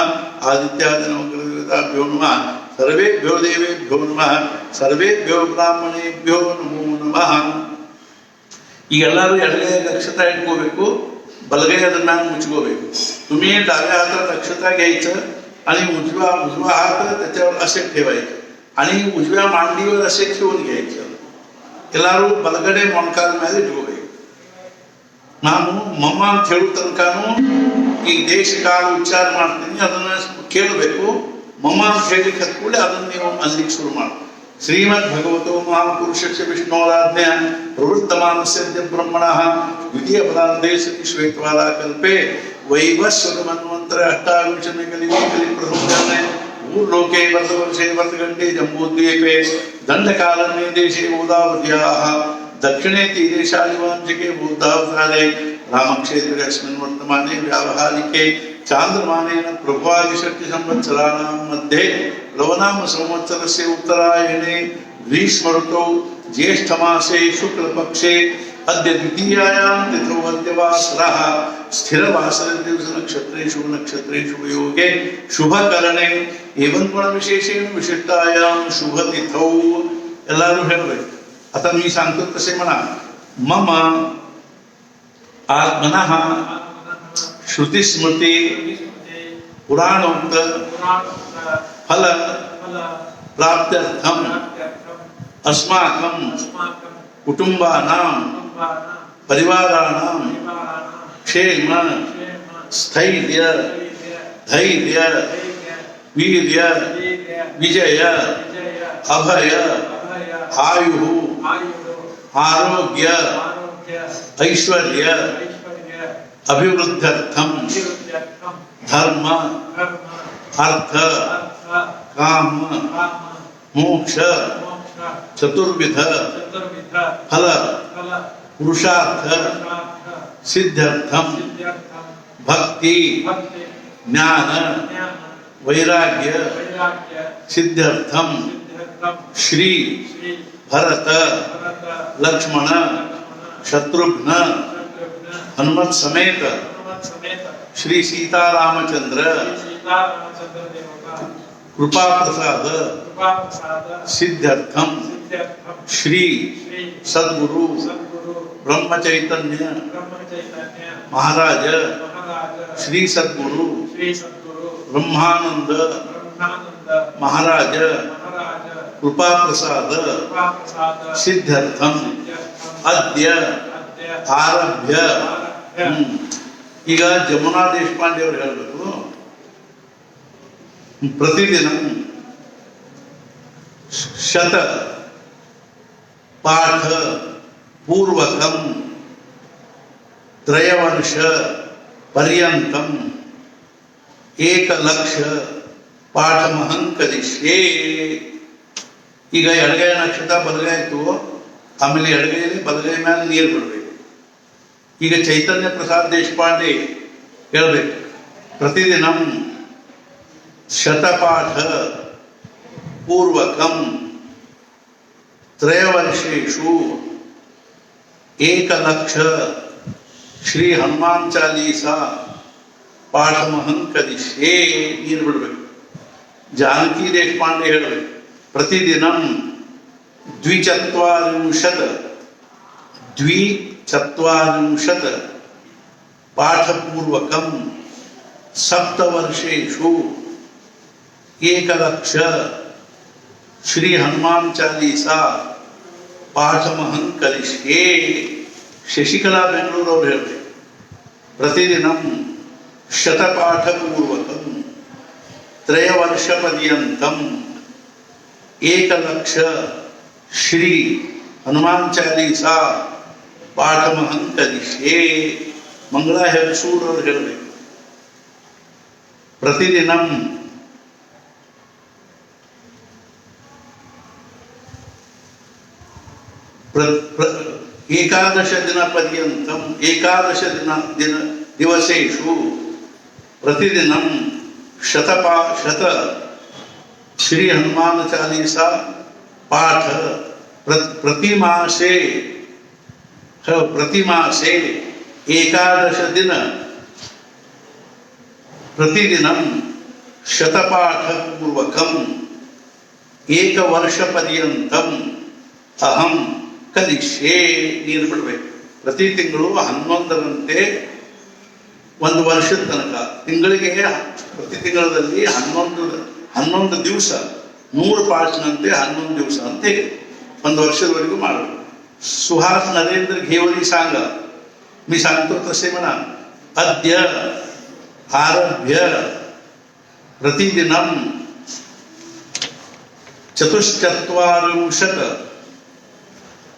आदित्यादिनवग्रहदेवताभ्यो नमः सर्वेभ्यो देवेभ्यो नमः सर्वेभ्यो ब्राह्मणेभ्यो नमो नमः ಈಗ ಎಲ್ಲರೂ ಎಡಗೈಯ अक्षता इट्कोಬೇಕು बलगै ಅದನ್ನ मुचकोಬೇಕು तुम्ही डाव्या हातात अक्षता घ्यायचं आणि उजवा हात त्याच्यावर असे ठेवायचे आणि उजव्या मांडीवर असे ठेवून घ्यायचं ಎಲ್ಲರೂ ಬಲಗಡೆ ಮೊಣಕಾಲ ಮೇಲೆ ಇಟ್ಕೋಬೇಕು ನಾನು ಮಮ್ಮ ಅಂತ ಹೇಳೋ ತನಕನೂ ಈ ದೇಶ ಕಾಲ ಉಚ್ಚಾರ ಮಾಡ್ತೀನಿ ಅದನ್ನ ಕೇಳಬೇಕು ಮಮ್ಮ ಅಂತ ಹೇಳಿ ಕೂಡಲೇ ಅದನ್ನ ನೀವು ಅಲ್ಲಿಗೆ ಶುರು ಮಾಡಿ श्रीमद् भगवतो महापुरुषस्य विष्णोराज्ञा प्रवृत्तमानस्य ब्रह्मणः द्वितीय पदार्थे सति श्वेतवाला कल्पे वैवस्वतमन्वन्तर अष्टाविंशति कलियुगे प्रथमज्ञाने भूलोके वर्षवर्षे वर्षगण्डे जम्बूद्वीपे दण्डकारण्ये देशे गोदावत्याः दक्षिणे तीरे शालिवांशिके बुद्धावतारे रामक्षेत्रे अस्मिन् वर्तमाने व्यावहारिके चांद्रमानेन प्रभवादिषट्टि संवत्सराणां मध्ये लवनाम संवत्सरस्य उत्तरायणे ग्रीष्म ऋतौ ज्येष्ठमासे शुक्लपक्षे अद्य द्वितीयायां तिथौ अद्यवासरः स्थिरवासरदिवसनक्षत्रेषु नक्षत्रेषु योगे शुभकरणे एवं गुणविशेषेण विशिष्टायां शुभतिथौ ಎಲ್ಲರೂ ಹೇಳಬೇಕು आता मी सांगतो तसे म्हणा मम आत्मनः श्रुति स्मृति पुराणोक्त फल प्राप्त्यर्थम अस्माकं कुटुंबानां परिवाराणां क्षेम स्थैर्य धैर्य वीर्य विजय अभय आयु आरोग्य ऐश्वर्य अभिवृद्ध्यर्थम धर्म अर्थ काम मोक्ष चतुर्विध फल पुरुषार्थ सिद्ध्यर्थम भक्ति ज्ञान वैराग्य सिद्ध्यर्थम श्री भरत लक्ष्मण शत्रुघ्न हनुमत समेत श्री सीतारामचंद्र कृपा प्रसाद सिद्ध्यर्थम श्री सद्गुरु ब्रह्म चैतन्य महाराज श्री सद्गुरु ब्रह्मानंद महाराज कृपा प्रसाद सिद्ध्यर्थम अद्य आरभ्य ಈಗ ಜಮುನಾ ದೇಶಪಾಂಡೆ ಅವರು ಹೇಳಬೇಕು प्रतिदिन शत पाठ पूर्वकम त्रयवर्ष पर्यंतम 1 ಲಕ್ಷ ಪಾಠಮಹಂ ಕರಿಷ್ಯೆ ಈಗ ಎಡಗೈ ನಕ್ಷತ್ರ ಬಲಗೈ ಇತ್ತು ಆಮೇಲೆ ಎಡಗೈಯಲ್ಲಿ ಬಲಗೈ ಮೇಲೆ ನೀರು ಬಿಡಬೇಕು ಈಗ ಚೈತನ್ಯ ಪ್ರಸಾದ್ ದೇಶಪಾಂಡೆ ಹೇಳಬೇಕು प्रतिदिनम शतपाठ पूर्वकम त्रयवर्षेषु 1 ಲಕ್ಷ ಶ್ರೀ ಹನುಮಾನ್ ಚಾಲೀಸಾ ಪಾಠಮಹಂ ಕಲಿಷ್ಯೇ ನೀರು ಬಿಡಬೇಕು. ಜಾನಕಿ ದೇಶಪಾಂಡೆ ಹೇಳಬೇಕು ಪ್ರತಿದಿನಂ ದ್ವಿಚತ್ವಾರಿಂಶತ್ ಪಾಠಪೂರ್ವಕಂ ಸಪ್ತವರ್ಷೇಷು 1,00,000 ಶ್ರೀ ಹನುಮಾನ್ ಚಾಲೀಸಾ ಪಾಠಮಹಂ ಕಲಿಷ್ಯೇ. ಶಶಿಕಲಾ ಬೆಂಗಳೂರು ಅವರು ಹೇಳಬೇಕು ಪ್ರತಿದಿನಂ ಶತಪಾಠಪೂರ್ವಕಂ 3 ವರ್ಷ ಪರ್ಯಂತಂ 1,00,000 ಶ್ರೀ ಹನುಮಾನ್ ಚಾಲೀಸಾ ಪಾಠಮಹಂ ಕಲಿಷ್ಯೇ. ಮಂಗಳಾ ಹೆರಸೂರ್ ಅವರು ಹೇಳಬೇಕು ಪ್ರತಿದಿನಂ ಏಕಾದಶ ದಿನ ಪರ್ಯಂತಂ 11 ದಿವಸೇಷು ಪ್ರತಿದಿನಂ ಶತ ಶ್ರೀ ಹನುಮಾನ್ ಚಾಲೀಸಾ ಪಾಠ ಪ್ರತಿಮಾಸೆ 11 ದಿನ ಪ್ರತಿದಿನಂ ಶತಪಾಠಪೂರ್ವಕಂ 1 ವರ್ಷ ಪರ್ಯಂತಂ ಅಹಂ ಕಲಿಷ್ಯೇ. ನೀರು ಬಿಡಬೇಕು. ಪ್ರತಿ ತಿಂಗಳು 11ರಂತೆ 1 ವರ್ಷದ ತನಕ, ತಿಂಗಳಿಗೆ ಪ್ರತಿ ತಿಂಗಳಲ್ಲಿ 11 ದಿವಸ 100 ಪಾಠನಂತೆ 11 ದಿವಸ ಅಂತ ಹೇಳಿ 1 ವರ್ಷದವರೆಗೂ ಮಾಡಬೇಕು. सुहास नरेंद्र घेवली सांगा, मी सांगतो तसे म्हणा. अद्य आरभ्य प्रतिदिनं 44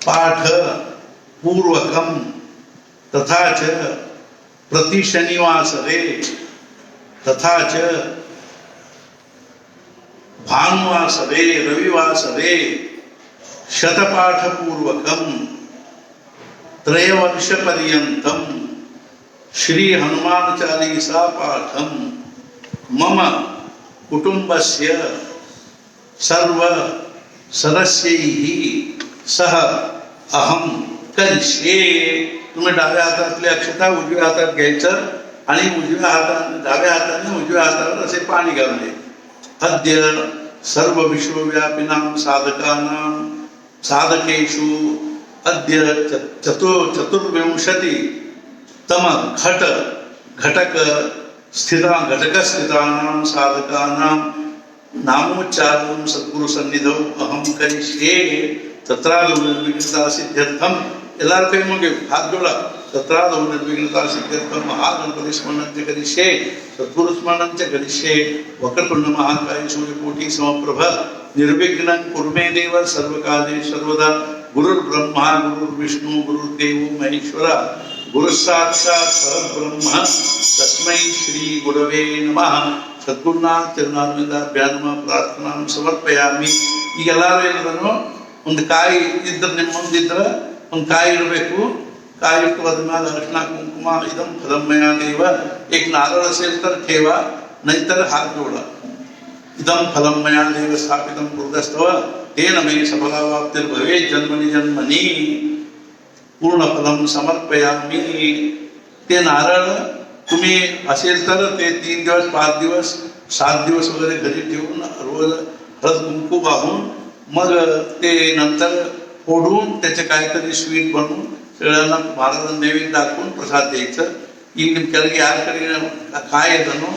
पाठ पूर्वकं तथा च प्रति शनिवासरे तथा च भानुवासरे रविवासरे शतपाठपूर्वकं 3 वर्ष पर्यन्तं श्री हनुमान चालीसा पाठं मम कुटुंबस्य सर्व सदस्यैः सह अहम कलिष्ये. तुम्ही डाव्या हातातले अक्षता उजव्या हातात घ्यायचं आणि डाव्या हाताने उजव्या हातावर असे पाणी घालणे. अद्य सर्व विश्वव्यापिनां साधकेषु अद्य 24तम घटक स्थितानां साधकानां नामोच्चारणं सद्गुरु सन्निधौ अहं करिष्ये. तत्रादौ निर्विघ्नता सिद्ध्यर्थम. ಎಲ್ಲರೂ ಕೈ ಮುಗಿ ಹಾತ್ ಜೋಳ. तत्रादौ निर्विघ्नता सिद्ध्यर्थम महागणपति स्मरणं करिष्ये सद्गुरु स्मरणं करिष्ये. वक्रतुंड महाकाय सूर्यकोटि समप्रभ निर्विघ्नं कुरु मे देव सर्वकाले सर्वदा. गुरुर्ब्रह्मा गुरुर्विष्णु गुरुर्देवो महेश्वर गुरुसाक्षात् परब्रह्म तस्मै श्री गुरवे नमः. सद्गुरुनाथ ಚರಣಾರವಿಂದಾಭ್ಯಾಂ ಪ್ರಾರ್ಥನಾ ಸಮರ್ಪಯಾಮಿ. ಈಗ ಎಲ್ಲರೂ ಏನದನ್ನು ಒಂದು ಕಾಯಿ ಇದ್ರೆ ನಿಮ್ಮ ಮುಂದಿದ್ರೆ ಒಂದು ಕಾಯಿ ಇಡಬೇಕು. ಕಾಯಿ ಇಟ್ಟು ಅದ್ರ ಮೇಲೆ ಅರಿಶಿಣ ಕುಂಕುಮ ಇದಂ ಫಲಮಯ ದೇವ. एक नारळ असेल तर ठेवा, नाहीतर हात जोडा. इदं फलमय देव स्थापितं कुरुतस्तव तेन मे सफलावाप्तिर्भवेत् जन्मनि जन्मनि. पूर्णफलं समर्पयामि. ते नारळ तुम्ही असेल तर ते 3 दिवस 5 दिवस 7 दिवस वगैरे घरी ठेवून रोज हळद कुंकू वाहून मग ते नंतर फोडून त्याचे काहीतरी स्वीट बनवून सगळ्यांना महाराजांना नैवेद्य दाखवून प्रसाद द्यायचं. ಈಗ ನಿಮ್ಮ ಕೆಳಗೆ ಯಾರ ಕಡೆಗೆ ಕಾಯಿ ಅದನ್ನು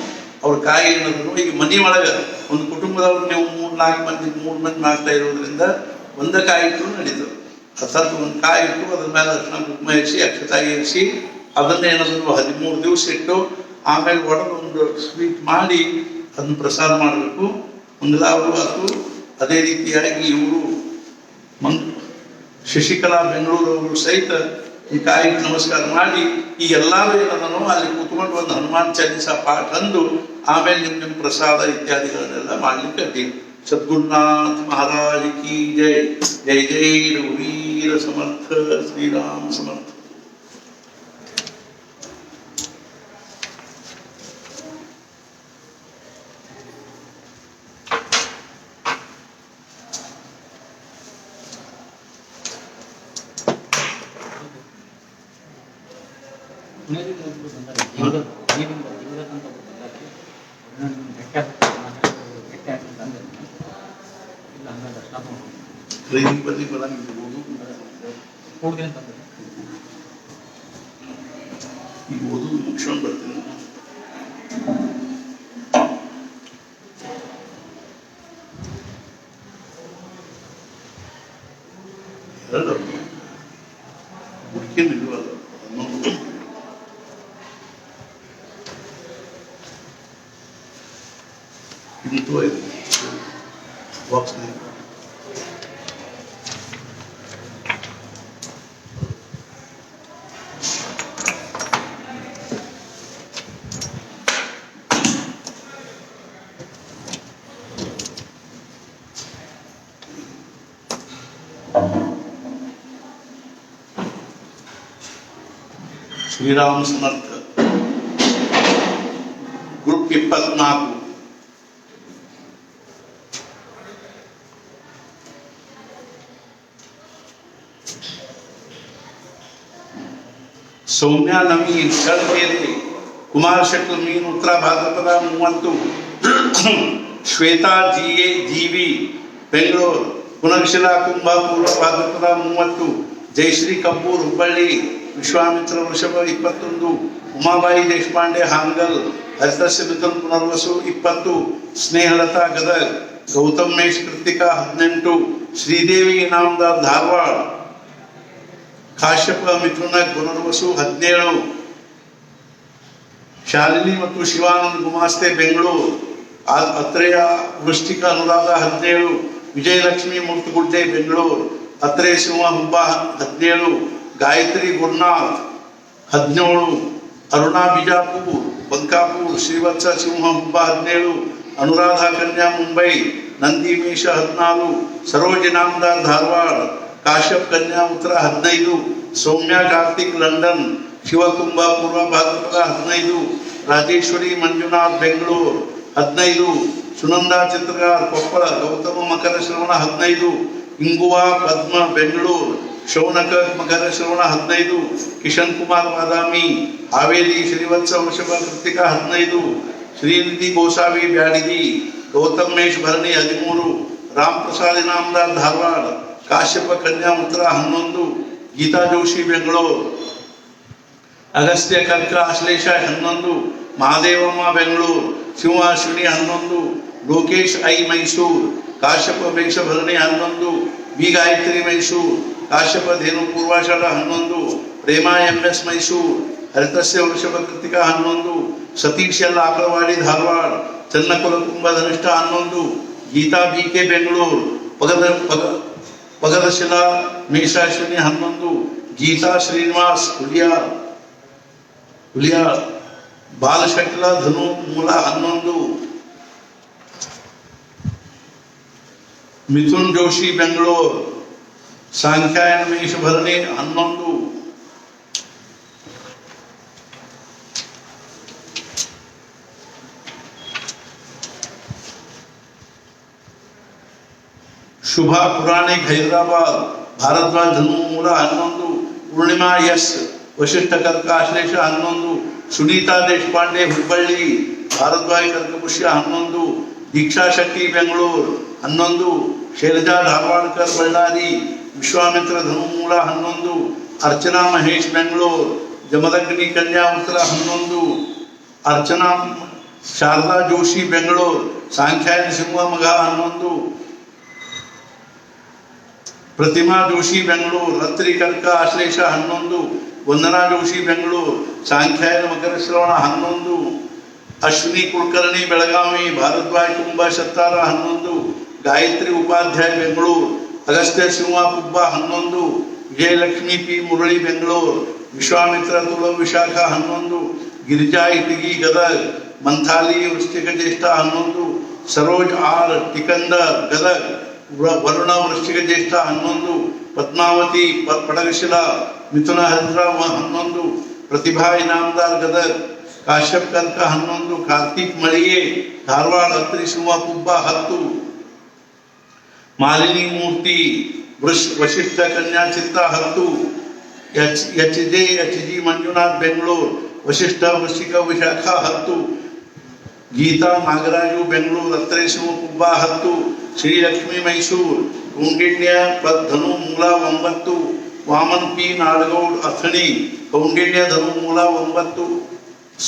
ಅವ್ರ ಕಾಯಿ ಏನದನ್ನು ಈಗ ಮನೆ ಒಳಗೆ ಒಂದು ಕುಟುಂಬದವ್ರು ನೀವು 3-4 ಮಂದಿ ಮಾಡ್ತಾ ಇರೋದ್ರಿಂದ ಒಂದ ಕಾಯಿ ಇಟ್ಟು ನಡೀತದೆ. ಅರ್ಥಾತ್ ಒಂದು ಕಾಯಿ ಇಟ್ಟು ಅದ್ರ ಮೇಲೆ ಅರ್ಶಿಣ ಕುಂಕುಮ ಇರಿಸಿ ಅಕ್ಷತಾಗಿ ಇರಿಸಿ ಅದನ್ನೇ ಏನಾದ್ರು 13 ದಿವಸ ಇಟ್ಟು ಆಮೇಲೆ ಒಡೆದು ಒಂದು ಸ್ವೀಟ್ ಮಾಡಿ ಅದನ್ನು ಪ್ರಸಾದ ಮಾಡಬೇಕು. ಮಂಗಲಾವರು ಅದು ಅದೇ ರೀತಿಯಾಗಿ ಇವರು ಶಶಿಕಲಾ ಬೆಂಗಳೂರು ಅವರು ಸಹಿತ ಈ ಕಾಯಿ ನಮಸ್ಕಾರ ಮಾಡಿ ಈ ಎಲ್ಲರೂ ಏನದನ್ನು ಅಲ್ಲಿ ಕೂತ್ಕೊಂಡು ಒಂದು ಹನುಮಾನ್ ಚಾಲೀಸಾ ಪಾಠ ಅಂದು ಆಮೇಲೆ ನಿಮ್ಮ ಪ್ರಸಾದ ಇತ್ಯಾದಿಗಳನ್ನೆಲ್ಲ ಮಾಡ್ಲಿಕ್ಕೆ ಅಡ್ಡಿ. सद्गुरुनाथ महाराज की जय. जय जय रघुवीर समर्थ श्री राम समर्थ. ಟ್ರೈನಿಂಗ್ ಬರಲಿ ಬರಂಗಿರ್ಬೋದು, ಈಗ ಓದು ಮುಗಿಸ್ಕೊಂಡು ಬರ್ತೀನಿ. ಎರಡು ಹುಡುಕಿನ ಇಲ್ವಲ್ಲ ಇಂಟು ಐದು ಬಾಕ್ಸ್ ಶ್ರೀರಾಮ ಸಮರ್ಥ ಗ್ರೂಪ್ 24. ಸೌಮ್ಯ ನವೀನ್ ಕಳ್ಬೇರೆ, ಕುಮಾರ್ ಶೆಟ್ಟಿ ಮೀನ್ ಉತ್ತರ ಭಾದ್ರಪದ 30, ಶ್ವೇತಾ ಜೀವಿ ಬೆಂಗಳೂರು, ಪುನರ್ಶಿಲಾ ಕುಂಭ ಪೂರ್ವ ಭಾದ್ರಪದ 30, ಜಯಶ್ರೀ ಕಪೂರ್ ಹುಬ್ಬಳ್ಳಿ, ವಿಶ್ವಾಮಿತ್ರ ವೃಷಭ 21, ಉಮಾಬಾಯಿ ದೇಶಪಾಂಡೆ ಹಾನಗಲ್, ಹರಿತಸ್ಯ ಮಿಥುನ್ ಪುನರ್ವಸು 20, ಸ್ನೇಹಲತಾ ಗದಗ್, ಗೌತಮ್ ಮೇಷ್ ಕೃತಿಕಾ 18, ಶ್ರೀದೇವಿ ಇನಾಮದಾರ್ ಧಾರವಾಡ, ಕಾಶ್ಯಪ ಮಿಥುನ ಪುನರ್ವಸು 17, ಶಾಲಿನಿ ಮತ್ತು ಶಿವಾನಂದ್ ಗುಮಾಸ್ತೆ ಬೆಂಗಳೂರು, ಅತ್ರೇಯ ವೃಷ್ಟಿಕ ಅನುರಾಧ 17, ವಿಜಯಲಕ್ಷ್ಮಿ ಮೂರ್ತಗುಡ್ಡೆ ಬೆಂಗಳೂರು, ಅತ್ರೇಯ ಸಿಂಹ ಹುಬ್ಬ 17, ಗಾಯತ್ರಿ ಗುರುನಾಥ್ 17, ಅರುಣಾ ಬಿಜಾಪುರ್ ಬಂಕಾಪುರ್, ಶ್ರೀವತ್ಸ ಸಿಂಹ ಹುಬ್ಬ 17, ಅನುರಾಧ ಕನ್ಯಾ ಮುಂಬೈ, ನಂದಿಮೇಶ 14, ಸರೋಜ ನಾಮದಾರ್ ಧಾರವಾಡ, ಕಾಶ್ಯಪ್ ಕನ್ಯಾ ಉತ್ತರ 15, ಸೌಮ್ಯ ಕಾರ್ತಿಕ್ ಲಂಡನ್, ಶಿವಕುಂಭ ಪೂರ್ವ ಭಾದ್ರಪದ 15, ರಾಜೇಶ್ವರಿ ಮಂಜುನಾಥ್ ಬೆಂಗಳೂರು 15, ಸುನಂದಾ ಚಿತ್ರಗಾರ್ ಕೊಪ್ಪಳ, ಗೌತಮ ಮಕರ ಶ್ರವಣ 15, ಇಂಗುವಾ ಪದ್ಮ ಬೆಂಗಳೂರು, ಶೌನಕ ಮಕರ ಶ್ರವಣ 15, ಕಿಶನ್ ಕುಮಾರ್ ಬಾದಾಮಿ ಹಾವೇರಿ, ಶ್ರೀವತ್ಸ ವೃಷಭ ಕೃತಿಕಾ 15, ಶ್ರೀನಿಧಿ ಗೋಸಾವಿ ಬ್ಯಾಡಗಿ, ಗೌತಮ್ ಮೇಷ್ ಭರಣಿ 13, ರಾಮ್ ಪ್ರಸಾದ್ ಇನಾಮದಾರ್ ಧಾರವಾಡ, ಕಾಶ್ಯಪ ಕನ್ಯಾ ಉತ್ತರ 11, ಗೀತಾ ಜೋಶಿ ಬೆಂಗಳೂರು, ಅಗಸ್ತ್ಯ ಕರ್ಕ ಆಶ್ಲೇಷ 11, ಮಹಾದೇವಮ್ಮ ಬೆಂಗಳೂರು, ಶಿವಾಶ್ವಿನಿ 11, ಲೋಕೇಶ್ ಐ ಮೈಸೂರು, ಕಾಶ್ಯಪ ಮೇಷ ಭರಣಿ 11, ವಿ ಗಾಯತ್ರಿ ಮೈಸೂರು, ಕಾಶ್ಯಪ ಧೇನು ಪೂರ್ವಾಷಾಢ 11, ಪ್ರೇಮಾ MS ಮೈಸೂರು, ಹರಿತಸ್ಯ ವೃಷಭ ಕೃತಿಕಾ 11, ಸತೀಶ್ ಎಲ್ ಆಕಳವಾಡಿ ಧಾರವಾಡ, ಚನ್ನಕುಲ ಕುಂಭ ಧನಿಷ್ಠ 11, ಗೀತಾ BK ಬೆಂಗಳೂರು, ಪಗದಶಿಲಾ ಮೇಷಾಶ್ವಿನಿ 11, ಗೀತಾ ಶ್ರೀನಿವಾಸ್ ಹುಲಿಯಾರ್, ಬಾಲಶಕ್ಲ ಧನು ಮೂಲ 11, ಮಿಥುನ್ ಜೋಶಿ ಬೆಂಗಳೂರು, ಸಾಂಖ್ಯಾಯನ ಮೇಷ ಭರಣಿ 11, ಶುಭಾ ಪುರಾಣಿಕ್ ಹೈದರಾಬಾದ್, ಭಾರದ್ವಾಜ್ ಧನು ಮೂಲ 11, ಪೂರ್ಣಿಮಾ ಎಸ್ ವಶಿಷ್ಠ ಕರ್ಕ ಆಶ್ಲೇಷ 11, ಸುನೀತಾ ದೇಶಪಾಂಡೆ ಹುಬ್ಬಳ್ಳಿ, ಭಾರದ್ವಾಜ್ ಕರ್ಕಪುಷ್ಯ 11, ದೀಕ್ಷಾ ಶೆಟ್ಟಿ ಬೆಂಗಳೂರು 11, ಶೈಲಜಾ ಧಾರವಾಡ್ಕರ್ ಬಳ್ಳಾರಿ, ವಿಶ್ವಾಮಿತ್ರ ಧನು ಮೂಲ 11, ಅರ್ಚನಾ ಮಹೇಶ್ ಬೆಂಗಳೂರು, ಜಮದಗ್ನಿ ಕನ್ಯಾ ಉತ್ತರ 11, ಅರ್ಚನಾ ಶಾರದಾ ಜೋಶಿ ಬೆಂಗಳೂರು, ಸಾಂಖ್ಯಾಯನ ಸಿಂಹ ಮಗ 11, ಪ್ರತಿಮಾ ಜೋಶಿ ಬೆಂಗಳೂರು, ರತ್ರಿ ಕರ್ಕ ಆಶ್ಲೇಷ 11, ವಂದನಾ ಜೋಶಿ ಬೆಂಗಳೂರು, ಸಾಂಖ್ಯಾಯನ ಮಕರ ಶ್ರವಣ 11, ಅಶ್ವಿನಿ ಕುಲಕರ್ಣಿ ಬೆಳಗಾವಿ, ಭಾರದ್ವಾಜ್ ಕುಂಭ ಶತ್ತಾರ 11, ಗಾಯತ್ರಿ ಉಪಾಧ್ಯಾಯ ಬೆಂಗಳೂರು, ಅಗಸ್ತ್ಯ ಸಿಂಹ ಕುಬ್ಬ 11, ವಿಜಯಲಕ್ಷ್ಮಿ ಪಿ ಮುರಳಿ ಬೆಂಗಳೂರು, ವಿಶ್ವಾಮಿತ್ರ ತುಳ ವಿಶಾಖ 11, ಗಿರಿಜಾ ಇಟಗಿ ಗದಗ್, ಮಂಥಾಲಿ ವೃಶ್ಚಿಕ ಜ್ಯೇಷ್ಠ 11, ಸರೋಜ್ ಆರ್ ಟಿಕಂದರ್ ಗದಗ್, ವರುಣ ವೃಶ್ಚಿಕ ಜ್ಯೇಷ್ಠ 11, ಪದ್ಮಾವತಿ ಪಡಗಶಿಲಾ ಮಿಥುನ ಹರಿದ್ರಾಮ 11, ಪ್ರತಿಭಾ ಇನಾಮದಾರ್ ಗದಗ್, ಕಾಶ್ಯಪ್ ಕರ್ಕ 11, ಕಾರ್ತಿಕ್ ಮಳಿಗೆ ಧಾರವಾಡ, ಅತ್ರಿ ಸಿಂಹ ಕುಬ್ಬ 10, ಮಾಲಿನಿ ಮೂರ್ತಿ ವಶಿಷ್ಠ ಕನ್ಯಾ ಚಿತ್ತ 10, HG ಮಂಜುನಾಥ್ ಬೆಂಗಳೂರು, ವಶಿಷ್ಠ ವೃಶ್ಚಿಕ ವಿಶಾಖ 10, ಗೀತಾ ನಾಗರಾಜು ಬೆಂಗಳೂರು, ಅತ್ರೆ ಶಿವಕುಬ್ಬ 10, ಶ್ರೀಲಕ್ಷ್ಮಿ ಮೈಸೂರು, ಕೌಂಡಿನ್ಯ ಧನು ಮೂಲ 9, ವಾಮನ್ ಪಿ ನಾಡಗೌಡ್ ಅಥಣಿ, ಕೌಂಡಿನ್ಯ ಧನು ಮೂಲ 9,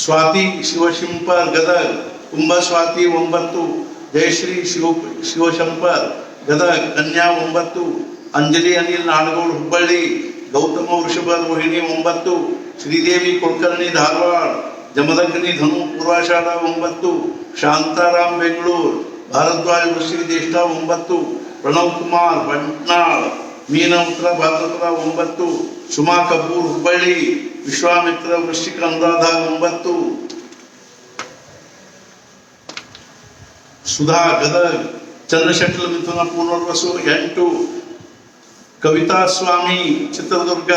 ಸ್ವಾತಿ ಶಿವಶಂಪರ್ ಗದಗ್, ಕುಂಭ ಸ್ವಾತಿ 9, ಜಯಶ್ರೀ ಶಿವಶಂಪರ್ ಗದಗ್, ಕನ್ಯಾ 9, ಅಂಜಲಿ ಅನಿಲ್ ನಾಡಗೌಡ್ ಹುಬ್ಬಳ್ಳಿ, ಗೌತಮ ವೃಷಭ ರೋಹಿಣಿ 9, ಶ್ರೀದೇವಿ ಕುಲಕರ್ಣಿ ಧಾರವಾಡ, ಜಮದಗ್ನಿ ಧನು ಪೂರ್ವಾಷಾಢ 9, ಶಾಂತಾರಾಮ್ ಬೆಂಗಳೂರು, ಭಾರದ್ವಾಜ್ ವೃಶ್ಚಿಕ ಜ್ಯೇಷ್ಠ 9, ಪ್ರಣವ್ ಕುಮಾರ್ ಬಂಟ್ನಾಳ್, ಮೀನ ಉತ್ತರ ಭಾದ್ರಪದ 9, ಸುಮಾ ಕಪೂರ್ ಹುಬ್ಬಳ್ಳಿ, ವಿಶ್ವಾಮಿತ್ರ ವೃಶ್ಚಿಕ ಅನುರಾಧ 9, ಸುಧಾ ಗದಗ್, ಚಂದ್ರಶೆಟ್ಲ ಮಿಥುನ ಪುನರ್ವಸು 8, ಕವಿತಾ ಸ್ವಾಮಿ ಚಿತ್ರದುರ್ಗ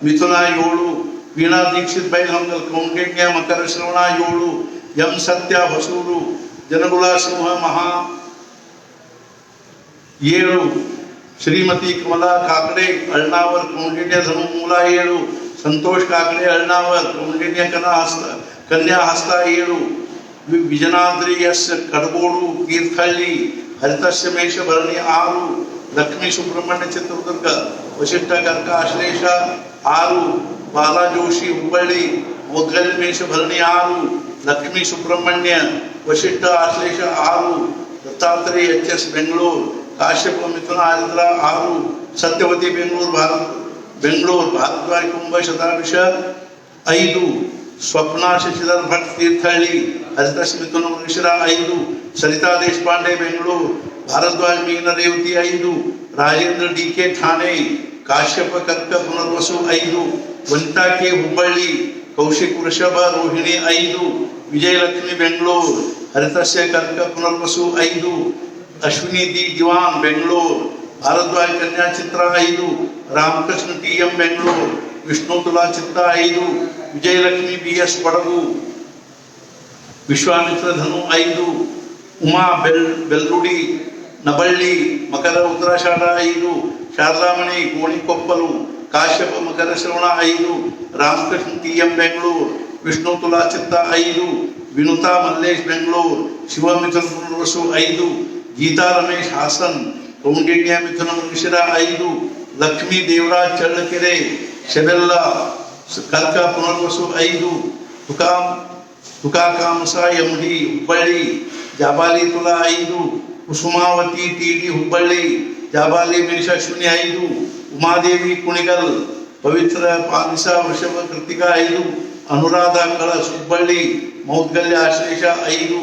ಮಿಥುನ 7, ವೀಣಾ ದೀಕ್ಷಿತ್ ಬೈಲಹೊಂಗಲ್, ಕೌಂಡಿನ್ಯ ಮಕರ ಶ್ರವಣ 7, ಎಂ ಸತ್ಯ ಹೊಸೂರು, ಜನಗುಳ ಸಿಂಹ ಮಹಾ 7, ಶ್ರೀಮತಿ ಕಮಲಾ ಕಾಕಡೆ ಅಳ್ನಾವರ್, ಕೌಂಡಿನ್ಯ ಧನು ಮೂಲ 7, ಸಂತೋಷ್ ಕಾಕಡೆ ಅಳ್ನಾವರ್, ಕೌಂಡಿನ್ಯ ಕನ್ಯಾ ಹಸ್ತ 7, ವಿಜನಾದ್ರಿ ಎಸ್ ಕಡಗೋಡು ತೀರ್ಥಹಳ್ಳಿ, ಹರಿತಸ್ಯ ಮೇಷ ಭರಣಿ 6, ಲಕ್ಷ್ಮೀ ಸುಬ್ರಹ್ಮಣ್ಯ ಚಿತ್ರದುರ್ಗ, ವಶಿಷ್ಠ ಕರ್ಕ ಆಶ್ಲೇಷ 6, ಬಾಲಾ ಜೋಶಿ ಹುಬ್ಬಳ್ಳಿ, ಮೌದ್ಗಲ್ಯ ಮೇಷ ಭರಣಿ 6, ಲಕ್ಷ್ಮೀ ಸುಬ್ರಹ್ಮಣ್ಯ ವಶಿಷ್ಠ ಆಶ್ಲೇಷ 6, ದತ್ತಾತ್ರೇಯ HS ಬೆಂಗಳೂರು, ಕಾಶ್ಯಪ ಮಿಥುನ ಆರ್ದ್ರ 6, ಸತ್ಯವತಿ ಬೆಂಗಳೂರು ಭಾರದ್ವಾಜ್ ಕುಂಭ ಶತಾಭಿಷ 5, ಸ್ವಪ್ನ ಶಶಿಧರ್ ಭಟ್ ತೀರ್ಥಹಳ್ಳಿ, ಹರಿತಸ್ ಮಿಥುನ ಮನುಷ್ಯರ 5, ಸರಿತಾ ದೇಶಪಾಂಡೆ ಬೆಂಗಳೂರು, ಭಾರದ್ವಾಜ್ ಮೀನ ರೇವತಿ 5, ರಾಜೇಂದ್ರ DK ಠಾಣೆ, ಕಾಶ್ಯಪ ಕರ್ಕ ಪುನರ್ವಸು 5, ವನಿತಾ ಕೆ ಹುಬ್ಬಳ್ಳಿ, ಕೌಶಿಕ್ ವೃಷಭ ರೋಹಿಣಿ 5, ವಿಜಯಲಕ್ಷ್ಮಿ ಬೆಂಗಳೂರು, ಹರಿತಸ್ಯ ಕರ್ಕ Punarvasu 5, Ashwini the Diwan Bengaluru, Bharadwaj Kanya Chitra 5, Ramakrishna TM Bengaluru, Vishnu Tula Chitra 5, Vijayalakshmi BS Kodagu, Vishwamitra ಧನು 5, ಉಮಾ ಬೆಲ್ರುಡಿ ನಬಳ್ಳಿ, ಮಕರ ಉತ್ತರಾಷಾಢ 5, ಶಾರದಾಮಣಿ ಗೋಣಿಕೊಪ್ಪಲು, ಕಾಶ್ಯಪ ಮಕರ ಶ್ರವಣ 5, ರಾಮಕೃಷ್ಣ TM ಬೆಂಗಳೂರು, ವಿಷ್ಣು ತುಲಾ ಚಿತ್ತ 5, ವಿನುತಾ ಮಲ್ಲೇಶ್ ಬೆಂಗಳೂರು, ಶಿವಮಿಥುನ ಪುನರ್ವಸು 5, ಗೀತಾ ರಮೇಶ್ ಹಾಸನ್, ಕೌಂಡಿನ್ಯ ಮಿಥುನ ಮನುಷ್ಯರ 5, ಲಕ್ಷ್ಮೀ ದೇವರಾಜ್ ಚಳ್ಳಕೆರೆ ಶೆಬೆಲ್ಲ, ಕರ್ಕ ಪುನರ್ವಸು 5, ತುಕಾ ಕಾಮಸ MD ಹುಬ್ಬಳ್ಳಿ, ಜಾಬಾಲಿ ತುಲಾ 5, ಕುಸುಮಾವತಿ TD ಹುಬ್ಬಳ್ಳಿ, ಜಾಬಾಲಿ ಮೇಷ ಅಶ್ವಿನಿ 5, ಉಮಾದೇವಿ ಕುಣಿಗಲ್, ಪವಿತ್ರ ಪಾಲಿಸ ವೃಷಭ ಕೃತಿಕ 5, ಅನುರಾಧ ಕಳಸ್ ಹುಬ್ಬಳ್ಳಿ, ಮೌದ್ಗಲ್ಯ ಆಶ್ಲೇಷ 5,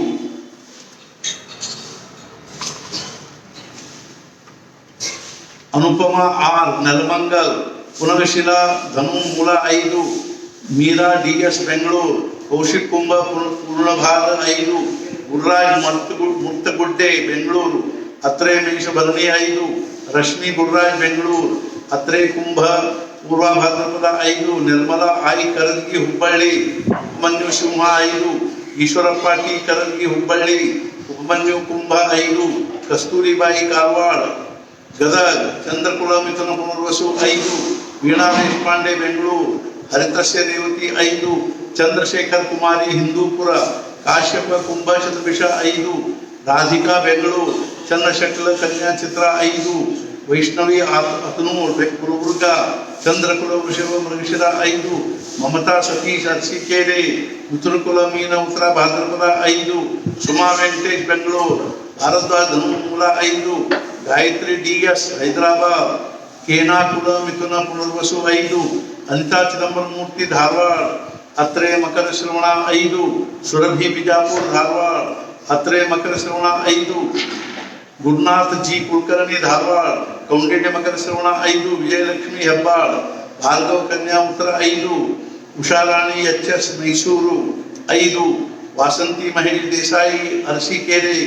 ಅನುಪಮ R ನೆಲಮಂಗಲ್, ಪುನಗಶಿಲಾ ಧನು ಮೂಲ 5, ಮೀರಾ DS ಬೆಂಗಳೂರು, ಕೌಶಿಕ್ ಕುಂಭ ಪೂರ್ಣಭಾಗ 5, ಗುರುರಾಜ್ ಮುರ್ತಗುಡ್ಡೆ ಬೆಂಗಳೂರು, ಅತ್ರೆ ಮೇಷ ಭರಣಿ 5, ರಶ್ಮಿ ಗುರುರಾಜ್ ಬೆಂಗಳೂರು, ಅತ್ರೆ ಕುಂಭ ಪೂರ್ವ ಭಾದ್ರಪದ 5, ನಿರ್ಮಲಾ I ಕರಗಿ ಹುಬ್ಬಳ್ಳಿ, ಉಪಮನ್ಯು ಸಿಂಹ 5, ಈಶ್ವರಪ್ಪ T ಕರಗಿ ಹುಬ್ಬಳ್ಳಿ, ಉಪಮನ್ಯು ಕುಂಭ 5, ಕಸ್ತೂರಿಬಾಯಿ ಕಾರವಾಡ ಗದಗ್, ಚಂದ್ರಕುಲ ಮಿಥುನ ಪುನರ್ವಸು 5, ವೀಣಾ ದೇಶಪಾಂಡೆ ಬೆಂಗಳೂರು, ಹರಿತಸ್ಯ ರೇವತಿ 5, ಚಂದ್ರಶೇಖರ್ ಕುಮಾರಿ ಹಿಂದೂಪುರ, ಕಾಶ್ಯಪ ಕುಂಭ ಶತಭಿಷ 5, ರಾಧಿಕಾ ಬೆಂಗಳೂರು, ಚಂದ್ರಶೆಟ್ಲ ಕನ್ಯಾ ಚಿತ್ರ 5, ವೈಷ್ಣವಿ ಅತನೂರ್ ಗುಲ್ಬರ್ಗ, ಚಂದ್ರಕುಲ ವೃಷಭ ಮೃಗಶಿರ 5, ಮಮತಾ ಸತೀಶ್ ಅರಸೀಕೆರೆ, ಮಿಥುನಕುಲ ಮೀನ ಉತ್ತರ ಭಾದ್ರಪದ 5, ಸುಮಾ ವೆಂಕಟೇಶ್ ಬೆಂಗಳೂರು, ಭಾರದ್ವಾಜ್ ಧನು ಮೂಲ 5, ಗಾಯತ್ರಿ DS ಹೈದರಾಬಾದ್, ಕೇನಾ ಕುಲ ಮಿಥುನ ಪುನರ್ವಸು 5, ಅನಿತಾ ಚಿದಂಬರ ಮೂರ್ತಿ ಧಾರವಾಡ, ಅತ್ರೆ ಮಕರ ಶ್ರವಣ 5, ಸುರಭಿ ಬಿಜಾಪುರ ಧಾರವಾಡ, ಅತ್ರೆ ಮಕರ ಶ್ರವಣ 5, ಗುರುನಾಥ್ G ಕುಲಕರ್ಣಿ ಧಾರವಾಡ, ಕೌಂಡಿನ್ಯ ಮಕರ ಶ್ರವಣ 5, ವಿಜಯಲಕ್ಷ್ಮಿ ಹೆಬ್ಬಾಳ, ಭಾರ್ಗವ ಕನ್ಯಾ ಉತ್ತರ 5, ಉಷಾರಾಣಿ HS ಮೈಸೂರು 5, ವಾಸಂತಿ ಮಹೇಶ್ ದೇಸಾಯಿ ಅರಸೀಕೆರೆ,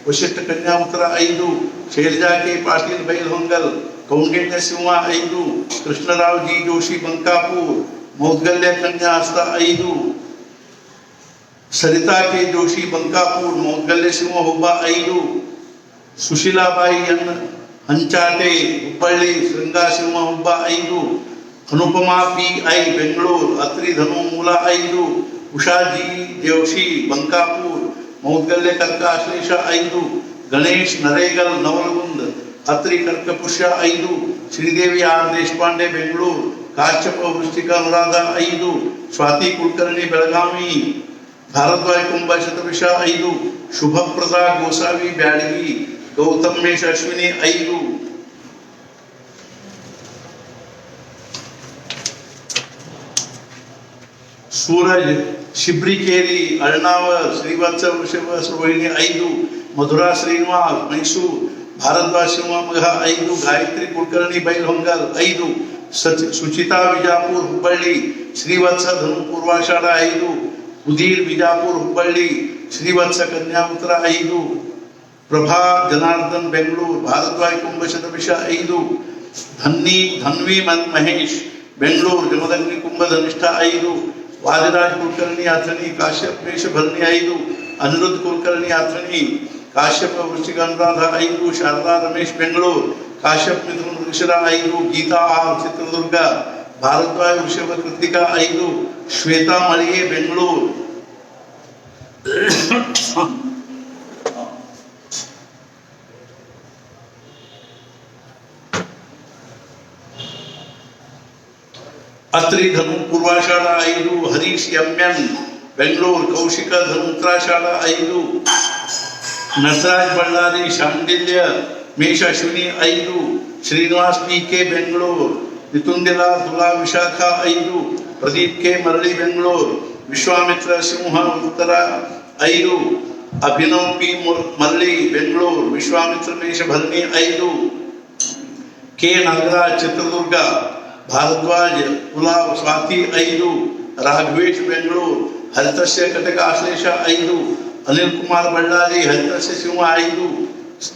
ವಶಿಷ್ಠ ಕನ್ಯಾ ಉತ್ತರ 5, ಶೈಲಜಾ ಕೆ ಪಾಟೀಲ್ ಬೈಲಹೊಂಗಲ್, ಕೌಂಡಿನ್ಯ ಸಿಂಹ 5, ಕೃಷ್ಣರಾವ್ G ಜೋಶಿ ಬಂಕಾಪುರ್, ಮೌದ್ಗಲ್ಯ ಕನ್ಯಾ ಹಸ್ತ 5, ಸರಿತಾ ಕೆ ಜೋಶಿ ಬಂಕಾಪುರ್, ಮೌದ್ಗಲ್ಯ ಸಿಂಹ ಹುಬ್ಬ 5, ಸುಶೀಲಾಬಾಯಿ N ಹಂಚಾಟೆ ಹುಬ್ಬಳ್ಳಿ, ಶೃಂಗಾ ಸಿಂಹ ಹುಬ್ಬ 5, ಅನುಪಮಾ PI ಬೆಂಗಳೂರು, ಅತ್ರಿ ಧನು ಮೂಲ 5, ಉಷಾಜಿ ದೇವಶಿ ಬಂಕಾಪುರ್, ಮೌದ್ಗಲ್ಯ ಕರ್ಕ ಆಶ್ಲೇಷ 5, ಗಣೇಶ್ ನರೇಗಲ್ ನವಲಗುಂದ್, ಅತ್ರಿ ಕರ್ಕ ಪುಷ್ಯ 5, ಶ್ರೀದೇವಿ ಆರ್ ದೇಶಪಾಂಡೆ ಬೆಂಗಳೂರು, ಕಾಶ್ಯಪ ವೃಶ್ಚಿಕ ಅನುರಾಧ 5, ಸ್ವಾತಿ ಕುಲಕರ್ಣಿ ಬೆಳಗಾವಿ, ಭಾರದ್ವಾಜ್ ಕುಂಭ ಶತವಿಷ 5, ಶುಭಪ್ರದ ಗೋಸಾವಿ ಬ್ಯಾಡಗಿ, ಗೌತಮ್ ಮೇಷ ಅಶ್ವಿನಿ 5. सूरज शिब्रीकेरी अळनावर, श्रीवत्स वृषभ रोहिणी 5, मधुरा श्रीनिवास मैसूर, भारद्वाज शिवमोगा 5, गायत्री कुलकर्णी बैलहೊಂಗಲ್ 5, सुचिता विजापुर हुब्बಳ್ಳಿ, श्रीवत्स धनु पूर्वाषाढ़ 5, उदीर विजापुर हुब्बಳ್ಳಿ, श्रीवत्स कन्या उत्तर 5, प्रभा जनार्दन बेंगलूर, भारद्वाज कुंभ शतविष 5, धन्वी महेश बेंगलूर, जमदग्नि कुंभ धनिष्ठा 5, वादिराज कुलकर्णी अथनी, काश्यप मेष भरणी 5, अनिरुद्ध कुलकर्णी अथनी, काश्यप वृश्चिक अनुराध 5, शारदा रमेश बेंगलूर, काश्यप मिथुन वृषरा 5, गीता आर चित्रदुर्ग, भारद्वाज वृषभ कृतिका 5, श्वेता मಳಿಗೆ बेंगलूर. अत्रि धनु पूर्वाषाढ़ 5, हरीश MN बेंगलूर, कौशिक धनु उत्तराषाढ़ 5, नटराज बಳ್ಳಾರಿ ಶಾಂಡಿಲ್ಯ ಮೇಷ ಅಶ್ವಿನಿ 5, श्रीनिवास PK बेंगलूर, नितुंदिला तुला विशाಖ 5, प्रदीप के मरಳಿ बेंगलूर, विश्वामित्र सिंह उत्तर 5, अभिनव P मरಳಿ बेंगलूर, विश्वामित्र मेष भरणी 5, के नागराज चित्रदुर्ग, भारद्वाज तुला स्वाति 5, राघवेश बेंगलूर, हरितस्य कटक आश्लेಷ 5, अनिल कुमार बಳ್ಳಾರಿ, हरितस्य सिंह 5,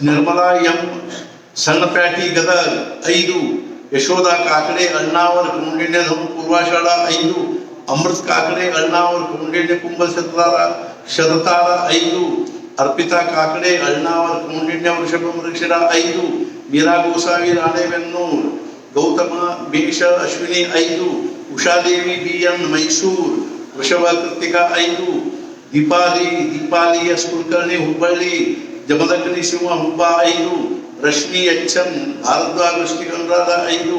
निर्मला M सन्नप्याटी गदग 5, यशोदा काकड़े अळनावर कौंडिन्य धनु पूर्वाषाढ़ 5, अमृत काकड़े अळनावर कौंडिन्य कुंभ शततारा 5, अर्पिता काकड़े अळनावर कौंडिन्य वृषभ मृगशिरा 5, मीरा गोसावी राणेबೆನ್ನೂರು, गौतम मेष अश्विनी 5, उषादेवी BN मैसूर, वृषभ कृतिका 5, दीपाली एस कुलकर्णी हुब्बಳ್ಳಿ, जमदग्नि सिंह हुब्बा 5, रश्मि HN भारद्वाज वृश्चिक अनुराध 5,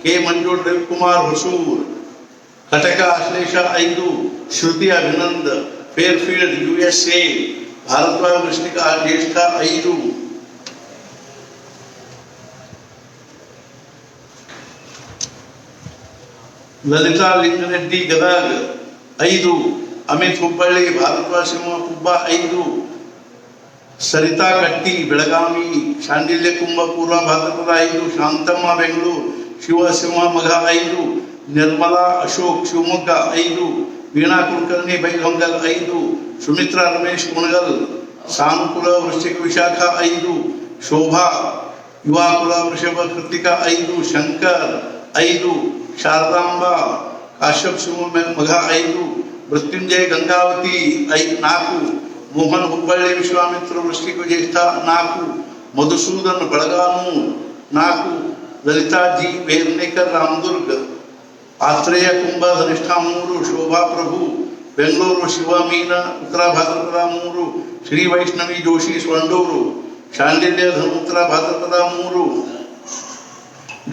के मंजू रविकुमार ಹೊಸೂರ್, कटक आश्लेಷ 5, श्रुति अभिनंद फेयरफील्ड USA, भारद्वाज वृश्चिक ज्येष्ठ 5, ललिता लिंगरेड्डी गदग 5, अमित हुब्बಳ್ಳಿ, भारद्वाज सिंह हुब्बा 5, सरिता कट्टी बेळगावी, शांडिल्य कुंभ पूर्व भाद्रपद 5, शांतम्म बेंगलूर, शिव सिंह मघ 5, निर्मला अशोक शिवमोग्ग 5, वीणा कुलकर्णी बैलಹೊಂಗಲ್ 5, सुमित्रा रमेश कुणगल, सानुकुल वृश्चिक विशाಖ 5, शोभा युवा कुल वृषभ कृतिका 5, शंकर 5, शारदांबा काश्यप शिव मघ 5, मृत्युंजय गंगावती 4, मोहन हुब्बಳ್ಳಿ विश्वामित्र वृश्चिक ज्येष्ठ 4, मधुसूदन ಬಳಗಾನೂರು 4, ललिता जी वेर्नेकर रामदुर्ग, आत्रेय कुंभ धनिष्ठा 3, शोभा प्रभु बेंगलूರು, शिव मीन उत्तर भाद्रपद 3, श्री वैष्णवी जोशी स्वंडूರು, शांडिल्य धनु उत्तर भाद्रपद 3,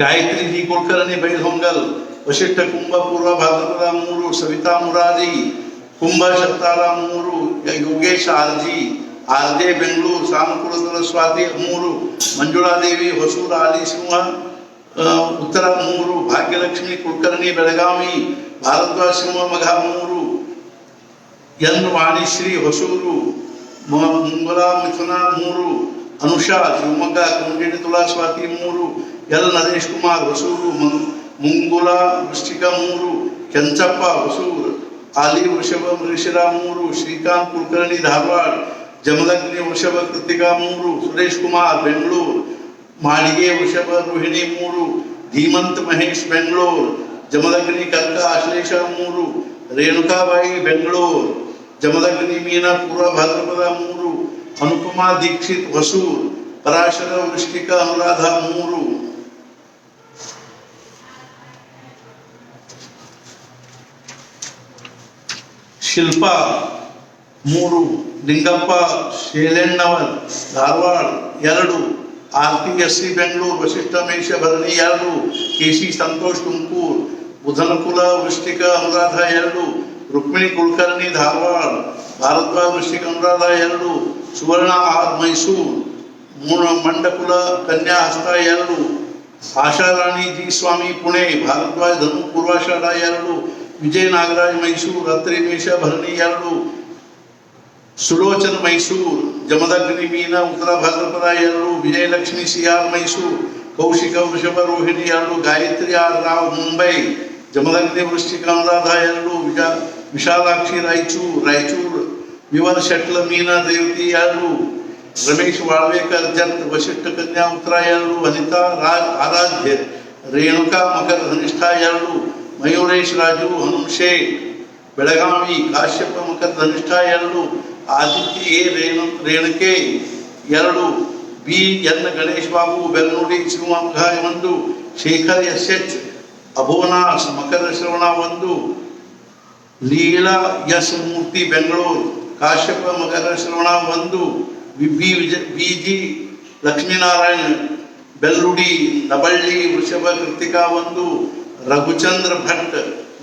गायत्री जी कुलकर्णी बैलಹೊಂಗಲ್, वशिष्ठ कुंभ पूर्व भाद्रपद 3, सविता मुरारी कुंभ शतारा 3, योगेश RJ बेंगलूर, सानुकूल स्वाति 3, मंजुळा देवी ಹೊಸೂರ್, आली सिंह उत्तर 3, भाग्यलक्ष्मी कुलकर्णी बेळगावी, भारद्वाज सिंह मघ 3, एन वाणीश्री ಹೊಸೂರು, मंगला मिथुना 3, अनुषा शिवमोग्ग, कौंडिन्य तुला स्वाति 3, एल नरेश कुमार ಹೊಸೂರು, ಮುಂಗುಲಾ ವೃಶ್ಚಿಕ 3, ಕೆಂಚಪ್ಪ ಹೊಸೂರು, आली वृषभ मृगशिरा 3, श्रीकांत कुलकर्णी धारवाड़, जमदग्नि वृषभ कृतिका 3, सुरेश कुमार बेंगलूर, माळिगे वृषभ रोहिणी 3, धीमंत महेश बेंगलूर, जमदग्नि कर्क आश्लेಷ 3, रेणुकाबाई बेंगलूर, जमदग्नि मीन पूर्व भाद्रपद 3, अनुपमा दीक्षित ಹೊಸೂರ್, पराशर वृश्चिक अनुराधा 3, ಶಿಲ್ಪಾ 3, ಲಿಂಗಪ್ಪ ಶೇಲೆಣ್ಣವರ್ ಧಾರವಾಡ 2, ಆರತಿ ಎಸ್.ಸಿ. ಬೆಂಗಳೂರು, ವಶಿಷ್ಠ ಮೇಷ ಭರಣಿ 2, ಕೆ.ಸಿ. ಸಂತೋಷ್ ತುಮಕೂರು, ಬುಧನಕುಲ ವೃಶ್ಚಿಕ ಅನುರಾಧ 2, ರುಕ್ಮಿಣಿ ಕುಲಕರ್ಣಿ ಧಾರವಾಡ, ಭಾರದ್ವಾಜ್ ವೃಶ್ಚಿಕ ಅನುರಾಧ 2, ಸುವರ್ಣ ಆರ್ ಮೈಸೂರು, ಮಂಡಕುಲ ಕನ್ಯಾ ಹಸ್ತ 2, ಆಶಾರಾಣಿ ಜಿ ಸ್ವಾಮಿ ಪುಣೆ, ಭಾರದ್ವಾಜ್ ಧನು ಪೂರ್ವಾಷಾಢ 2, ವಿಜಯ ನಾಗರಾಜ್ ಮೈಸೂರು, ಅತ್ರಿ ಮೇಷ ಭರಣಿ 2, ಸುಲೋಚನ ಮೈಸೂರು, ಜಮದಗ್ನಿ ಮೀನ ಉತ್ತರ ಭಾದ್ರಪದ 2, ವಿಜಯಲಕ್ಷ್ಮಿ ಸಿ.ಆರ್. ಮೈಸೂರು, ಕೌಶಿಕ ವೃಷಭ ರೋಹಿಣಿ 2, ಗಾಯತ್ರಿ ಆರ್. ರಾವ್ ಮುಂಬೈ, ಜಮದಗ್ನಿ ವೃಶ್ಚಿಕ ಅನುರಾಧ 2, ವಿಶಾಲಾಕ್ಷಿ ರಾಯಚೂರು, ವಿವರ್ ಶಟ್ಲ ಮೀನ ರೇವತಿ 2, ರಮೇಶ್ ವಾಳ್ವೇಕರ್ ಜತ್ ವಶಿಷ್ಠ ಕನ್ಯಾ ಉತ್ತರ 2, ಅನಿತಾ ಆರಾಧ್ಯ ರೇಣುಕಾ ಮಕರ ಧನಿಷ್ಠ 2, ಮಯೂರೇಶ್ ರಾಜು ಹನುಷೆ ಬೆಳಗಾವಿ, ಕಾಶ್ಯಪ ಮಕರ ಧನಿಷ್ಠ 2, Aditya A Renuke 2, B N Ganesh Babu ಬೆಲ್ನುಡಿ ಶಿವಮೊಗ್ಗ 1, ಶೇಖರ್ ಎಸ್.ಎಚ್. ಅಭೋನಾಸ್ ಮಕರ ಶ್ರವಣ 1, ಲೀಲಾ ಎಸ್ ಮೂರ್ತಿ ಬೆಂಗಳೂರು, ಕಾಶ್ಯಪ ಮಕರ ಶ್ರವಣ 1, ಬಿ.ಜಿ. ಲಕ್ಷ್ಮೀನಾರಾಯಣ ಬೆಲ್ರುಡಿ ನಬಳ್ಳಿ ವೃಷಭ ಕೃತಿಕಾ 1, ರಘುಚಂದ್ರ ಭಟ್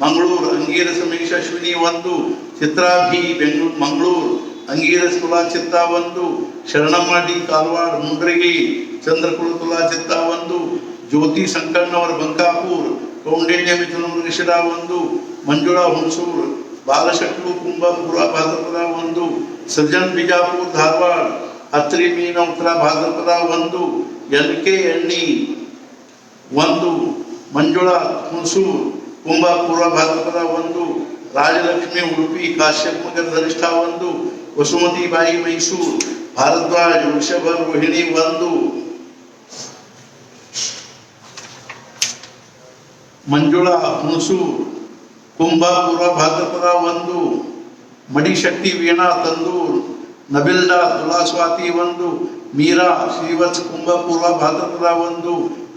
ಮಂಗಳೂರು, ಅಂಗೀರಸ ಮೇಷ ಅಶ್ವಿನಿ 1, ಚಿತ್ರಾ ಬಿ ಬೆಂಗಳೂರು ಮಂಗಳೂರು, ಅಂಗೀರಸ ತುಲಾ ಚಿತ್ತ 1, ಶರಣಮ್ಮ ಡಿ ಕಾರವಾರ ಮುಂಡ್ರಗಿ, ಚಂದ್ರಕುಲ ತುಲಾ ಚಿತ್ತ 1, ಜ್ಯೋತಿ ಸಂಕಣ್ಣವರ ಬಂಕಾಪುರ್, ಕೌಂಡಿನ್ಯ ಮಿಥುನ ಮೃಗಶಿರ 1, ಮಂಜುಳಾ ಹುಣಸೂರು, ಬಾಲಶಕ್ರು ಕುಂಭ ಪೂರ್ವ ಭಾದ್ರಪದ 1, ಸಜ್ಜನ್ ಬಿಜಾಪುರ ಧಾರವಾಡ, ಅತ್ರಿ ಮೀನ ಉತ್ತರ ಭಾದ್ರಪದ 1, ಎನ್.ಕೆ. ಎಣ್ಣಿ 1, ಮಂಜುಳಾ ಹುಣಸೂರು ಕುಂಭ ಪೂರ್ವ ಭಾದ್ರಪದ 1, ರಾಜಲಕ್ಷ್ಮಿ ಉಡುಪಿ ಕಾಶ್ಯಪ ಮಕರ ಧನಿಷ್ಠ 1, ವಸುಮತಿ ಬಾಯಿ ಮೈಸೂರು, ಭಾರದ್ವಾಜ್ ವೃಷಭ ರೋಹಿಣಿ 1, ಮಂಜುಳಾ ಹುಣಸೂರು ಕುಂಭ ಪೂರ್ವ ಭಾದ್ರಪದ 1, ಮಡಿಶೆಟ್ಟಿ ವೀಣಾ ತಂದೂರು, ನಬಿಲ್ಡಾ ತುಲಾ ಸ್ವಾತಿ 1, ಮೀರಾ ಶ್ರೀವತ್ಸ ಕುಂಭ ಪೂರ್ವ ಭಾದ್ರಪದ 1,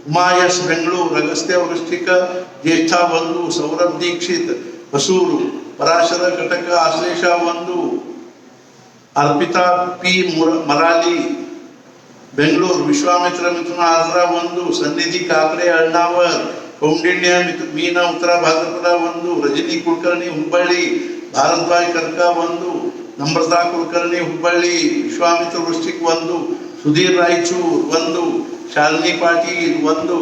ಉಮಾಯಸ್ ಬೆಂಗಳೂರು ಅಗಸ್ತ್ಯ ವೃಶ್ಚಿಕ ಜ್ಯೇಷ್ಠ 1, ಸೌರಭ್ ದೀಕ್ಷಿತ್ ಹೊಸೂರು, ಪರಾಶರ ಘಟಕ ಆಶ್ಲೇಷ 1, ಅರ್ಪಿತಾ ಪಿ ಮರಾಲಿ ಬೆಂಗಳೂರು, ವಿಶ್ವಾಮಿತ್ರ ಮಿಥುನ ಆರ್ದ್ರ 1, ಸನ್ನಿಧಿ ಕಾಕಡೆ ಅಣ್ಣಾವರ್, ಕೌಂಡಿನ್ಯ ಮೀನ ಉತ್ತರ ಭಾದ್ರಪದ 1, ರಜನಿ ಕುಲಕರ್ಣಿ ಹುಬ್ಬಳ್ಳಿ, ಭಾರದ್ವಾಜ್ ಕರ್ಕ 1, ನಮ್ರತಾ ಕುಲಕರ್ಣಿ ಹುಬ್ಬಳ್ಳಿ, ವಿಶ್ವಾಮಿತ್ರ ವೃಶ್ಚಿಕ್ 1, ಸುಧೀರ್ ರಾಯಚೂರು 1, ಶಾಲಿನಿ ಪಾಟೀಲ್ 1,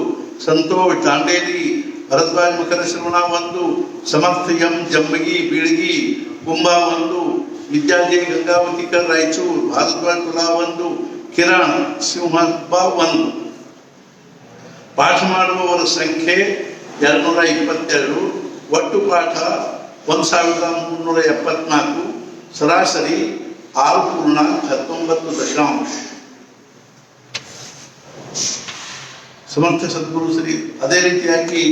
ಸಂತೋಷ್ ದಾಂಡೇಲಿ, ಭರದ್ವಾಜ್ ಮಕರ ಶ್ರವಣ 1, ಸಮರ್ಥ ಎಂ ಜಂಬಗಿ ಬೀಳಗಿ ಕುಂಭ 1, ವಿದ್ಯಾಜಯ ಗಂಗಾವತಿಕರ್ ರಾಯಚೂರು, ಭಾರದ್ವಾಜ್ ತುಲಾ 1, ಕಿರಣ್ ಶಿವಮೊಗ್ಗ 1. ಪಾಠ ಮಾಡುವವರ ಸಂಖ್ಯೆ 222, ಒಟ್ಟು ಪಾಠ 1374, ಸರಾಸರಿ 6.19. ಸಮರ್ಥ ಸದ್ಗುರು ಶ್ರೀ. ಅದೇ ರೀತಿಯಾಗಿ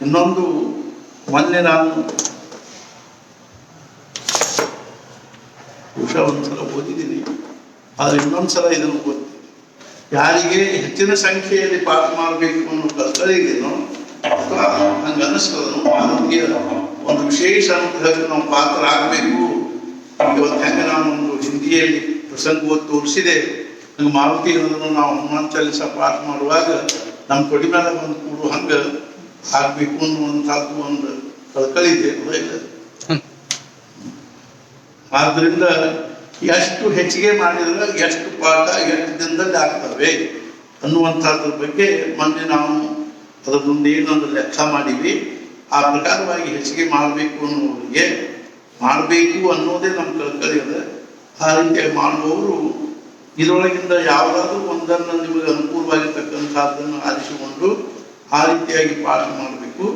ಇನ್ನೊಂದು ಮೊನ್ನೆ ನಾನು ಒಂದ್ಸಲ ಓದಿದ್ದೀನಿ, ಆದರೆ ಇನ್ನೊಂದ್ಸಲ ಇದನ್ನು ಓದ್ತೀನಿ. ಯಾರಿಗೆ ಹೆಚ್ಚಿನ ಸಂಖ್ಯೆಯಲ್ಲಿ ಪಾಠ ಮಾಡಬೇಕು ಅನ್ನೋ ಕಲ್ಕಳಿಗೇನೋ ಅಥವಾ ಹಂಗೆ ಅನಿಸ್ತದನೋ ಆರೋಗ್ಯ ಒಂದು ವಿಶೇಷ ಅನುಗ್ರಹಕ್ಕೆ ನಾವು ಪಾತ್ರ ಆಗಬೇಕು. ಇವತ್ತು ಹೆಂಗೆ ನಾನು ಒಂದು ಹಿಂದಿಯಲ್ಲಿ ಪ್ರಸಂಗ ತೋರಿಸಿದೆ, ಹಂಗೆ ಮಾರುತಿ ಅನ್ನೋದನ್ನು ನಾವು ಹನುಮಾನ್ ಚಾಲಿಸ ಪಾಠ ಮಾಡುವಾಗ ನಮ್ಮ ತೊಡಿ ಮೇಲೆ ಬಂದು ಕೂಡು ಹಂಗೆ ಆಗಬೇಕು ಅನ್ನುವಂಥದ್ದು ಒಂದು ಕಳ್ಕಳಿದೆ. ಆದ್ದರಿಂದ ಎಷ್ಟು ಹೆಚ್ಚಿಗೆ ಮಾಡಿದ್ರೆ ಎಷ್ಟು ಪಾಠ ಎಷ್ಟು ದಿನದಲ್ಲಿ ಆಗ್ತವೆ ಅನ್ನುವಂಥದ್ರ ಬಗ್ಗೆ ಮೊನ್ನೆ ನಾವು ಅದರದೊಂದು ಏನೊಂದು ಲೆಕ್ಕ ಮಾಡಿವಿ. ಆ ಪ್ರಕಾರವಾಗಿ ಹೆಚ್ಚಿಗೆ ಮಾಡಬೇಕು ಅನ್ನೋರಿಗೆ ಮಾಡಬೇಕು ಅನ್ನೋದೇ ನಮ್ಮ ಕಳ್ಕಳಿ ಅದ. ಆ ರೀತಿಯಾಗಿ ಮಾಡುವವರು ಇದರೊಳಗಿಂದ ಯಾವುದಾದ್ರೂ ಒಂದನ್ನು ನಿಮಗೆ ಅನುಕೂಲವಾಗಿರ್ತಕ್ಕಂಥದ್ದನ್ನು ಆರಿಸಿಕೊಂಡು ಆ ರೀತಿಯಾಗಿ ಪಾಠ ಮಾಡಬೇಕು.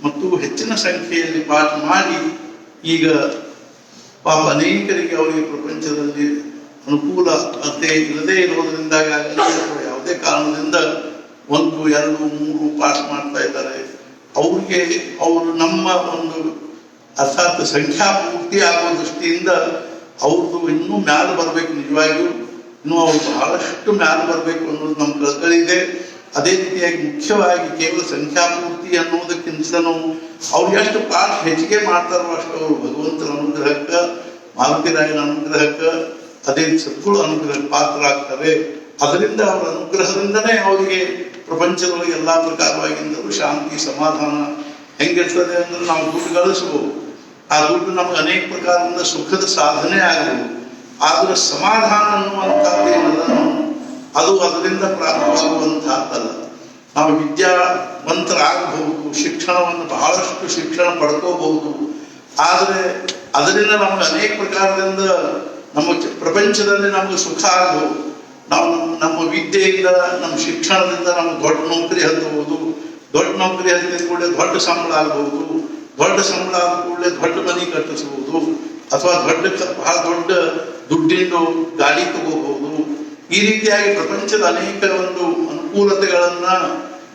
ಮತ್ತು ಹೆಚ್ಚಿನ ಸಂಖ್ಯೆಯಲ್ಲಿ ಪಾಠ ಮಾಡಿ ಈಗ ಪಾಪ ಅನೇಕರಿಗೆ ಅವರಿಗೆ ಪ್ರಪಂಚದಲ್ಲಿ ಅನುಕೂಲತೆ ಇಲ್ಲದೇ ಇರೋದ್ರಿಂದಾಗಿ ಅಥವಾ ಯಾವುದೇ ಕಾರಣದಿಂದ 1, 2, 3 ಪಾಠ ಮಾಡ್ತಾ ಇದ್ದಾರೆ. ಅವ್ರಿಗೆ ಅವರು ನಮ್ಮ ಒಂದು ಅರ್ಥಾತ್ ಸಂಖ್ಯಾ ಪೂರ್ತಿ ಆಗೋ ದೃಷ್ಟಿಯಿಂದ ಅವ್ರದ್ದು ಇನ್ನೂ ಮ್ಯಾಲೆ ಬರಬೇಕು. ನಿಜವಾಗಿಯೂ ಇನ್ನೂ ಅವ್ರು ಬಹಳಷ್ಟು ಮ್ಯಾಲೆ ಬರಬೇಕು ಅನ್ನೋದು ನಮ್ಮ ಕಳ್ಕಳಿದೆ. ಅದೇ ರೀತಿಯಾಗಿ ಮುಖ್ಯವಾಗಿ ಕೇವಲ ಸಂಖ್ಯಾ ಪೂರ್ತಿ ಅನ್ನೋದಕ್ಕಿಂತ ಚಿಂತನೂ ಅವ್ರು ಎಷ್ಟು ಪಾಠ ಹೆಚ್ಚಿಗೆ ಮಾಡ್ತಾರೋ ಅಷ್ಟು ಅವರು ಭಗವಂತನ ಅನುಗ್ರಹಕ್ಕೆ, ಮಾರುತಿರಾಯನ ಅನುಗ್ರಹಕ್ಕೆ, ಅದೇ ಸದ್ಗುರು ಅನುಗ್ರಹಕ್ಕೆ ಪಾತ್ರರಾಗ್ತಾರೆ. ಅದರಿಂದ ಅವರ ಅನುಗ್ರಹದಿಂದನೇ ಅವರಿಗೆ ಪ್ರಪಂಚದೊಳಗೆ ಎಲ್ಲ ಪ್ರಕಾರವಾಗಿಂದಲೂ ಶಾಂತಿ ಸಮಾಧಾನ ಹೆಂಗಿರ್ತದೆ ಅಂದ್ರೆ ನಾವು ದುಡ್ಡು ಗಳಿಸ್ಬೋದು, ಆ ದುಡ್ಡು ನಮ್ಗೆ ಅನೇಕ ಪ್ರಕಾರದಿಂದ ಸುಖದ ಸಾಧನೆ ಆಗಬಹುದು. ಆದ್ರೆ ಸಮಾಧಾನ ಅನ್ನುವಂಥದ್ದು ಏನಲ್ಲ ಅದು ಅದರಿಂದ ಪ್ರಾಪ್ತವಾಗುವಂತಹದ್ದಲ್ಲ. ನಾವು ವಿದ್ಯಾವಂತರಾಗಬಹುದು, ಶಿಕ್ಷಣವನ್ನು ಬಹಳಷ್ಟು ಶಿಕ್ಷಣ ಪಡ್ಕೋಬಹುದು, ಆದರೆ ಅದರಿಂದ ನಮ್ಗೆ ಅನೇಕ ಪ್ರಕಾರದಿಂದ ನಮ್ಮ ಪ್ರಪಂಚದಲ್ಲಿ ನಮ್ಗೆ ಸುಖ ಆಗಬಹುದು. ನಾವು ನಮ್ಮ ವಿದ್ಯೆಯಿಂದ, ನಮ್ಮ ಶಿಕ್ಷಣದಿಂದ ನಮ್ಗೆ ದೊಡ್ಡ ನೌಕರಿ ಹತ್ತಬಹುದು, ದೊಡ್ಡ ನೌಕರಿ ಹತ್ತಿದ ಕೂಡಲೇ ದೊಡ್ಡ ಸಂಬಳ ಆಗಬಹುದು, ದೊಡ್ಡ ಸಂಬಳ ಆದ ಕೂಡಲೇ ದೊಡ್ಡ ಮನೆ ಕಟ್ಟಿಸಬಹುದು, ಅಥವಾ ಬಹಳ ದೊಡ್ಡ ದುಡ್ಡಿನ ಗಾಡಿ ತಗೋಬಹುದು. ಈ ರೀತಿಯಾಗಿ ಪ್ರಪಂಚದ ಅನೇಕ ಒಂದು ಅನುಕೂಲತೆಗಳನ್ನ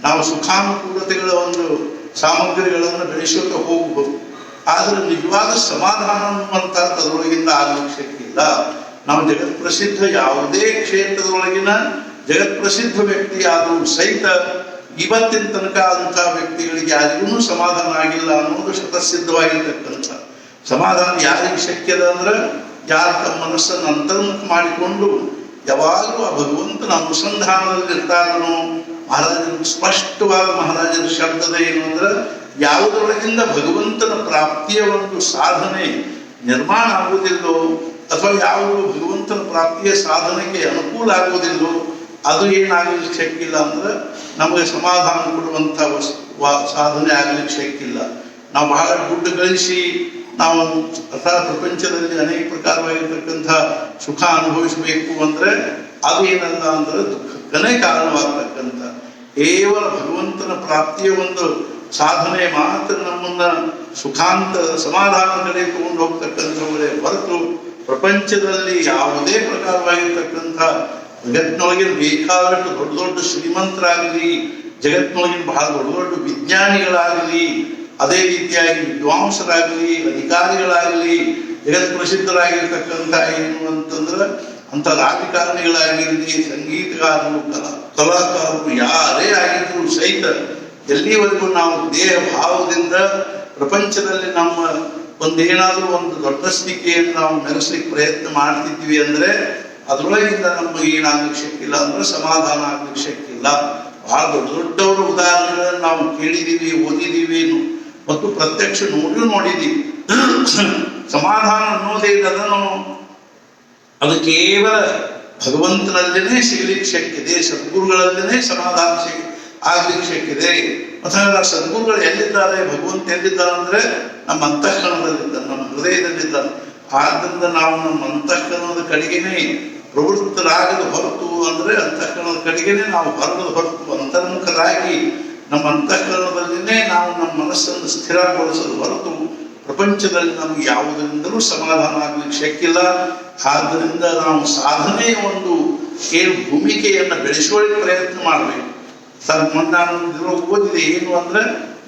ನಾವು ಸುಖಾನುಕೂಲತೆಗಳ ಒಂದು ಸಾಮಗ್ರಿಗಳನ್ನು ಬೆಳೆಸುತ್ತಾ ಹೋಗಬಹುದು. ಆದ್ರೆ ನಿಜವಾದ ಸಮಾಧಾನ ಅನ್ನುವಂಥದ್ದು ಅದರೊಳಗಿಂದ ಆಗಲಿಕ್ಕೆ ಶಕ್ತಿ ಇಲ್ಲ. ನಾವು ಜಗತ್ ಪ್ರಸಿದ್ಧ ಯಾವುದೇ ಕ್ಷೇತ್ರದೊಳಗಿನ ಜಗತ್ ಪ್ರಸಿದ್ಧ ವ್ಯಕ್ತಿ ಆದರೂ ಸಹಿತ ಇವತ್ತಿನ ತನಕ ಆದಂತಹ ವ್ಯಕ್ತಿಗಳಿಗೆ ಯಾರಿಗೂ ಸಮಾಧಾನ ಆಗಿಲ್ಲ ಅನ್ನೋದು ಶತಸಿದ್ಧವಾಗಿರ್ತಕ್ಕಂಥ. ಸಮಾಧಾನ ಯಾರಿಗೆ ಶಕ್ಯದ ಅಂದ್ರೆ ಯಾರು ತಮ್ಮ ಮನಸ್ಸನ್ನು ಅಂತರ್ಮುಖ ಮಾಡಿಕೊಂಡು ಯಾವಾಗಲೂ ಆ ಭಗವಂತನ ಅನುಸಂಧಾನದಲ್ಲಿ ಇರ್ತಾರನೋ. ಮಹಾರಾಜರು ಸ್ಪಷ್ಟವಾದ ಮಹಾರಾಜರ ಶಬ್ದದ ಏನು ಅಂದ್ರೆ ಯಾವುದರೊಳಗಿಂದ ಭಗವಂತನ ಪ್ರಾಪ್ತಿಯ ಒಂದು ಸಾಧನೆ ನಿರ್ಮಾಣ ಆಗುವುದಿಲ್ಲೋ ಅಥವಾ ಯಾವುದು ಭಗವಂತನ ಪ್ರಾಪ್ತಿಯ ಸಾಧನೆಗೆ ಅನುಕೂಲ ಆಗುವುದಿಲ್ಲೋ ಅದು ಏನಾಗಲಿಕ್ಕೆ ಶಕ್ತಿಲ್ಲ ಅಂದ್ರೆ ನಮಗೆ ಸಮಾಧಾನ ಕೊಡುವಂಥ ಸಾಧನೆ ಆಗಲಿಕ್ಕೆ ಶಕ್ತಿಲ್ಲ. ನಾವು ಬಹಳ ದುಡ್ಡು ಗಳಿಸಿ ನಾವು ಅಥವಾ ಪ್ರಪಂಚದಲ್ಲಿ ಅನೇಕ ಪ್ರಕಾರವಾಗಿರ್ತಕ್ಕಂಥ ಸುಖ ಅನುಭವಿಸಬೇಕು ಅಂದ್ರೆ ಅದು ಏನಲ್ಲ ಅಂದ್ರೆ ದುಃಖಕ್ಕನೇ ಕಾರಣವಾಗತಕ್ಕಂಥ ಕೇವಲ ಭಗವಂತನ ಪ್ರಾಪ್ತಿಯ ಒಂದು ಸಾಧನೆ ಮಾತ್ರ ನಮ್ಮನ್ನ ಸುಖಾಂತ ಸಮಾಧಾನ ಕಡೆ ತಗೊಂಡು ಹೋಗ್ತಕ್ಕಂಥವುಗಳೇ ಹೊರತು ಪ್ರಪಂಚದಲ್ಲಿ ಯಾವುದೇ ಪ್ರಕಾರವಾಗಿರ್ತಕ್ಕಂಥ ಜಗತ್ತಿನೊಳಗಿನ ಬೇಕಾದಷ್ಟು ದೊಡ್ಡ ದೊಡ್ಡ ಶ್ರೀಮಂತರಾಗಲಿ, ಜಗತ್ತಿನೊಳಗಿನ ಬಹಳ ದೊಡ್ಡ ದೊಡ್ಡ ವಿಜ್ಞಾನಿಗಳಾಗಲಿ, ಅದೇ ರೀತಿಯಾಗಿ ವಿದ್ವಾಂಸರಾಗಲಿ, ಅಧಿಕಾರಿಗಳಾಗಲಿ, ಜಗತ್ ಪ್ರಸಿದ್ಧರಾಗಿರ್ತಕ್ಕಂಥ ಏನು ಅಂತಂದ್ರೆ ಅಂಥ ರಾಜಕಾರಣಿಗಳಾಗಿರಲಿ, ಸಂಗೀತಗಾರರು, ಕಲಾಕಾರರು ಯಾರೇ ಆಗಿದ್ರು ಸಹಿತ ಎಲ್ಲಿವರೆಗೂ ನಾವು ದೇಹ ಭಾವದಿಂದ ಪ್ರಪಂಚದಲ್ಲಿ ನಮ್ಮ ಒಂದೇನಾದ್ರೂ ಒಂದು ದೊಡ್ಡ ಸ್ಥಿತಿಯನ್ನು ನಾವು ಮೆರೆಸ್ಲಿಕ್ಕೆ ಪ್ರಯತ್ನ ಮಾಡ್ತಿದ್ವಿ ಅಂದ್ರೆ ಅದರೊಳಗಿಂದ ನಮಗೆ ಏನಾಗ್ಲಿಕ್ಕೆ ಶಕ್ತಿಲ್ಲ ಅಂದ್ರೆ ಸಮಾಧಾನ ಆಗ್ಲಿಕ್ಕೆ ಶಕ್ತಿಲ್ಲ. ಬಹಳ ದೊಡ್ಡ ದೊಡ್ಡವರ ಉದಾಹರಣೆಗಳನ್ನು ನಾವು ಕೇಳಿದೀವಿ, ಓದಿದೀವಿ ಮತ್ತು ಪ್ರತ್ಯಕ್ಷ ನೋಡಿದೀವಿ. ಸಮಾಧಾನ ಅನ್ನೋದೇ ಅದನ್ನು ಅದು ಕೇವಲ ಭಗವಂತನಲ್ಲೇನೆ ಸಿಗಲಿಕ್ಕೆ ಶಕ್ತಿದೆ, ಸದ್ಗುರುಗಳಲ್ಲೇನೆ ಸಮಾಧಾನ ಆಗ್ಲಿಕ್ಕೆ ಶಕ್ತಿದೆ. ಅಥವಾ ಸದ್ಗುರುಗಳು ಎಲ್ಲಿದ್ದಾರೆ, ಭಗವಂತ ಎಲ್ಲಿದ್ದಾರೆ ಅಂದ್ರೆ ನಮ್ಮ ಅಂತಃಕರಣದಲ್ಲಿದ್ದಾರೆ, ನಮ್ಮ ಹೃದಯದಲ್ಲಿದ್ದಾರೆ. ಆದ್ದರಿಂದ ನಾವು ನಮ್ಮ ಅಂತಃಕರಣದ ಕಡೆಗೇನೆ ಪ್ರವೃತ್ತರಾಗದ ಹೊರತು ಅಂದ್ರೆ ಅಂತಃಕರಣದ ಕಡೆಗೇನೆ ನಾವು ಹೊರಗದ ಹೊರತು ಅಂತರ್ಮುಖರಾಗಿ ನಮ್ಮ ಅಂತಃಕರಣದಲ್ಲಿನೇ ನಾವು ನಮ್ಮ ಮನಸ್ಸನ್ನು ಸ್ಥಿರಗೊಳಿಸೋದು ಹೊರತು ಪ್ರಪಂಚದಲ್ಲಿ ನಮ್ಗೆ ಯಾವುದರಿಂದಲೂ ಸಮಾಧಾನ ಆಗ್ಲಿಕ್ಕೆ ಶಕ್ತಿಲ್ಲ. ಆದ್ದರಿಂದ ನಾವು ಸಾಧನೆಯ ಒಂದು ಏನು ಭೂಮಿಕೆಯನ್ನು ಬೆಳೆಸುವಳಿಗೆ ಪ್ರಯತ್ನ ಮಾಡಬೇಕು. ನಾನು ಓದಿದೆ ಏನು ಅಂದ್ರೆ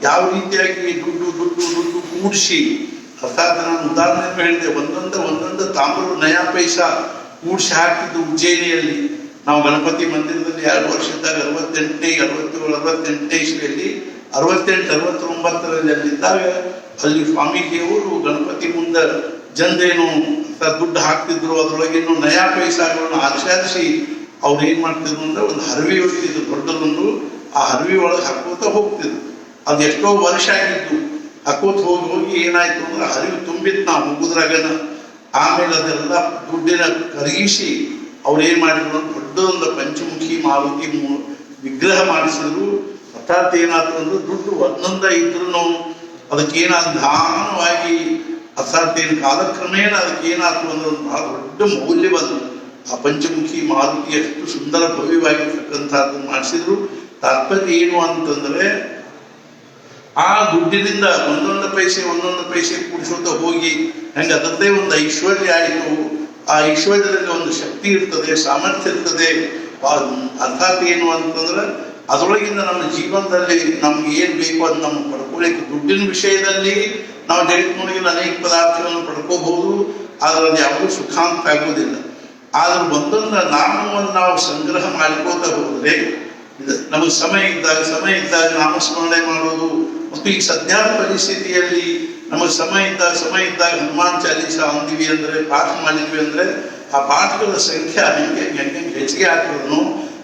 ಯಾವ ರೀತಿಯಾಗಿ ದುಡ್ಡು ಕೂಡಿಸಿ, ಅರ್ಥಾತ್ ನಾನು ಉದಾಹರಣೆ ಹೇಳಿದೆ, ಒಂದೊಂದು ತಾಮ್ರ ನಯಾ ಪೈಸಾ ಕೂಡಿಸಿ ಹಾಕಿದ್ದು ಉಜ್ಜಯಿನಿಯಲ್ಲಿ. ನಾವು ಗಣಪತಿ ಮಂದಿರದಲ್ಲಿ 2 ವರ್ಷದಾಗ 68ನೇ ಇಸ್ವಿಯಲ್ಲಿ 68-69ರಲ್ಲಿ ಅಲ್ಲಿದ್ದಾಗ ಅಲ್ಲಿ ಸ್ವಾಮೀಜಿಯವರು ಗಣಪತಿ ಮುಂದೆ ಜನರೇನು ದುಡ್ಡು ಹಾಕ್ತಿದ್ರು, ಅದರೊಳಗೇನು ನಯಾ ಪೈಸಾಗಳನ್ನು ಆಚರಿಸಿ ಅವ್ರು ಏನ್ ಮಾಡ್ತಿದ್ರು ಅಂದ್ರೆ ಒಂದು ಹರವಿ ಹೊಡ್ತಿದ್ರು ದೊಡ್ಡದೊಂದು, ಆ ಹರವಿ ಒಳಗೆ ಹಾಕೋತ ಹೋಗ್ತಿದ್ರು. ಅದು ಎಷ್ಟೋ ವರ್ಷ ಆಗಿದ್ದು ಹಾಕೋತ ಹೋಗಿ ಏನಾಯ್ತು ಅಂದ್ರೆ ಹರಿವು ತುಂಬಿತ್ತು ನಾವು ಹೋಗುದ್ರಾಗನ. ಆಮೇಲೆ ಅದೆಲ್ಲ ದುಡ್ಡಿನ ಕರಗಿಸಿ ಅವ್ರು ಏನ್ ಮಾಡಿದ್ರು ದೊಡ್ಡದೊಂದು ಪಂಚಮುಖಿ ಮಾರುತಿ ವಿಗ್ರಹ ಮಾಡಿಸಿದ್ರು. ಅರ್ಥಾತ್ ಏನಾದ್ರು ಅಂದ್ರೆ ದುಡ್ಡು ಒಂದೊಂದ ಇದ್ರು ಅದಕ್ಕೇನಾದ್ರು ನಿಧಾನವಾಗಿ ಅರ್ಥಾತ್ ಏನು ಕಾಲಕ್ರಮೇಣ ಅದಕ್ಕೇನಾದ್ರು ಅಂದ್ರೆ ಒಂದು ಬಹಳ ದೊಡ್ಡ ಮೌಲ್ಯ ಬಂದು ಆ ಪಂಚಮುಖಿ ಮಾರುತಿ ಎಷ್ಟು ಸುಂದರ ಭವ್ಯವಾಗಿರ್ತಕ್ಕಂಥದ್ದನ್ನು ಮಾಡಿಸಿದ್ರು. ತಾತ್ಪರ್ಯ ಏನು ಅಂತಂದ್ರೆ ಆ ದುಡ್ಡಿನಿಂದ ಒಂದೊಂದು ಪೈಸೆ ಕೂಡಿಸೋತ ಹೋಗಿ ಹೆಂಗೆ ಅದರದ್ದೇ ಒಂದು ಐಶ್ವರ್ಯ ಆಯಿತು. ಆ ಐಶ್ವರ್ಯದಲ್ಲಿ ಒಂದು ಶಕ್ತಿ ಇರ್ತದೆ, ಸಾಮರ್ಥ್ಯ ಇರ್ತದೆ. ಅರ್ಥಾತ್ ಏನು ಅಂತಂದ್ರೆ ಅದರೊಳಗಿಂದ ನಮ್ಮ ಜೀವನದಲ್ಲಿ ನಮ್ಗೆ ಏನ್ ಬೇಕು ಅದು ನಮ್ಗೆ ಪಡ್ಕೊಳ್ಳಿಕ್ಕೆ ದುಡ್ಡಿನ ವಿಷಯದಲ್ಲಿ ನಾವು ಜಗತ್ತಿನೊಳಗಿನ ಅನೇಕ ಪದಾರ್ಥಗಳನ್ನು ಪಡ್ಕೋಬಹುದು, ಆದ್ರೆ ಅದು ಯಾವುದೂ ಸುಖಾಂತ ಆಗೋದಿಲ್ಲ. ಆದ್ರೆ ಒಂದೊಂದು ನಾಮವನ್ನು ನಾವು ಸಂಗ್ರಹ ಮಾಡಿಕೋತ ಹೋದ್ರೆ ನಮಗೆ ಸಮಯ ಇದ್ದಾಗ ನಾಮಸ್ಮರಣೆ ಮಾಡೋದು ಮತ್ತು ಮತ್ತು ಈ ಸದ್ಯದ ಪರಿಸ್ಥಿತಿಯಲ್ಲಿ ನಮಗೆ ಸಮಯ ಇದ್ದಾಗ ಹನುಮಾನ್ ಚಾಲೀಸ ಅಂದಿವಿ ಅಂದರೆ ಪಾಠ ಮಾಡಿದ್ವಿ ಅಂದರೆ ಆ ಪಾಠಗಳ ಸಂಖ್ಯೆ ಹೆಂಗೆ ಹೆಚ್ಚಿಗೆ ಆಗ್ತದನು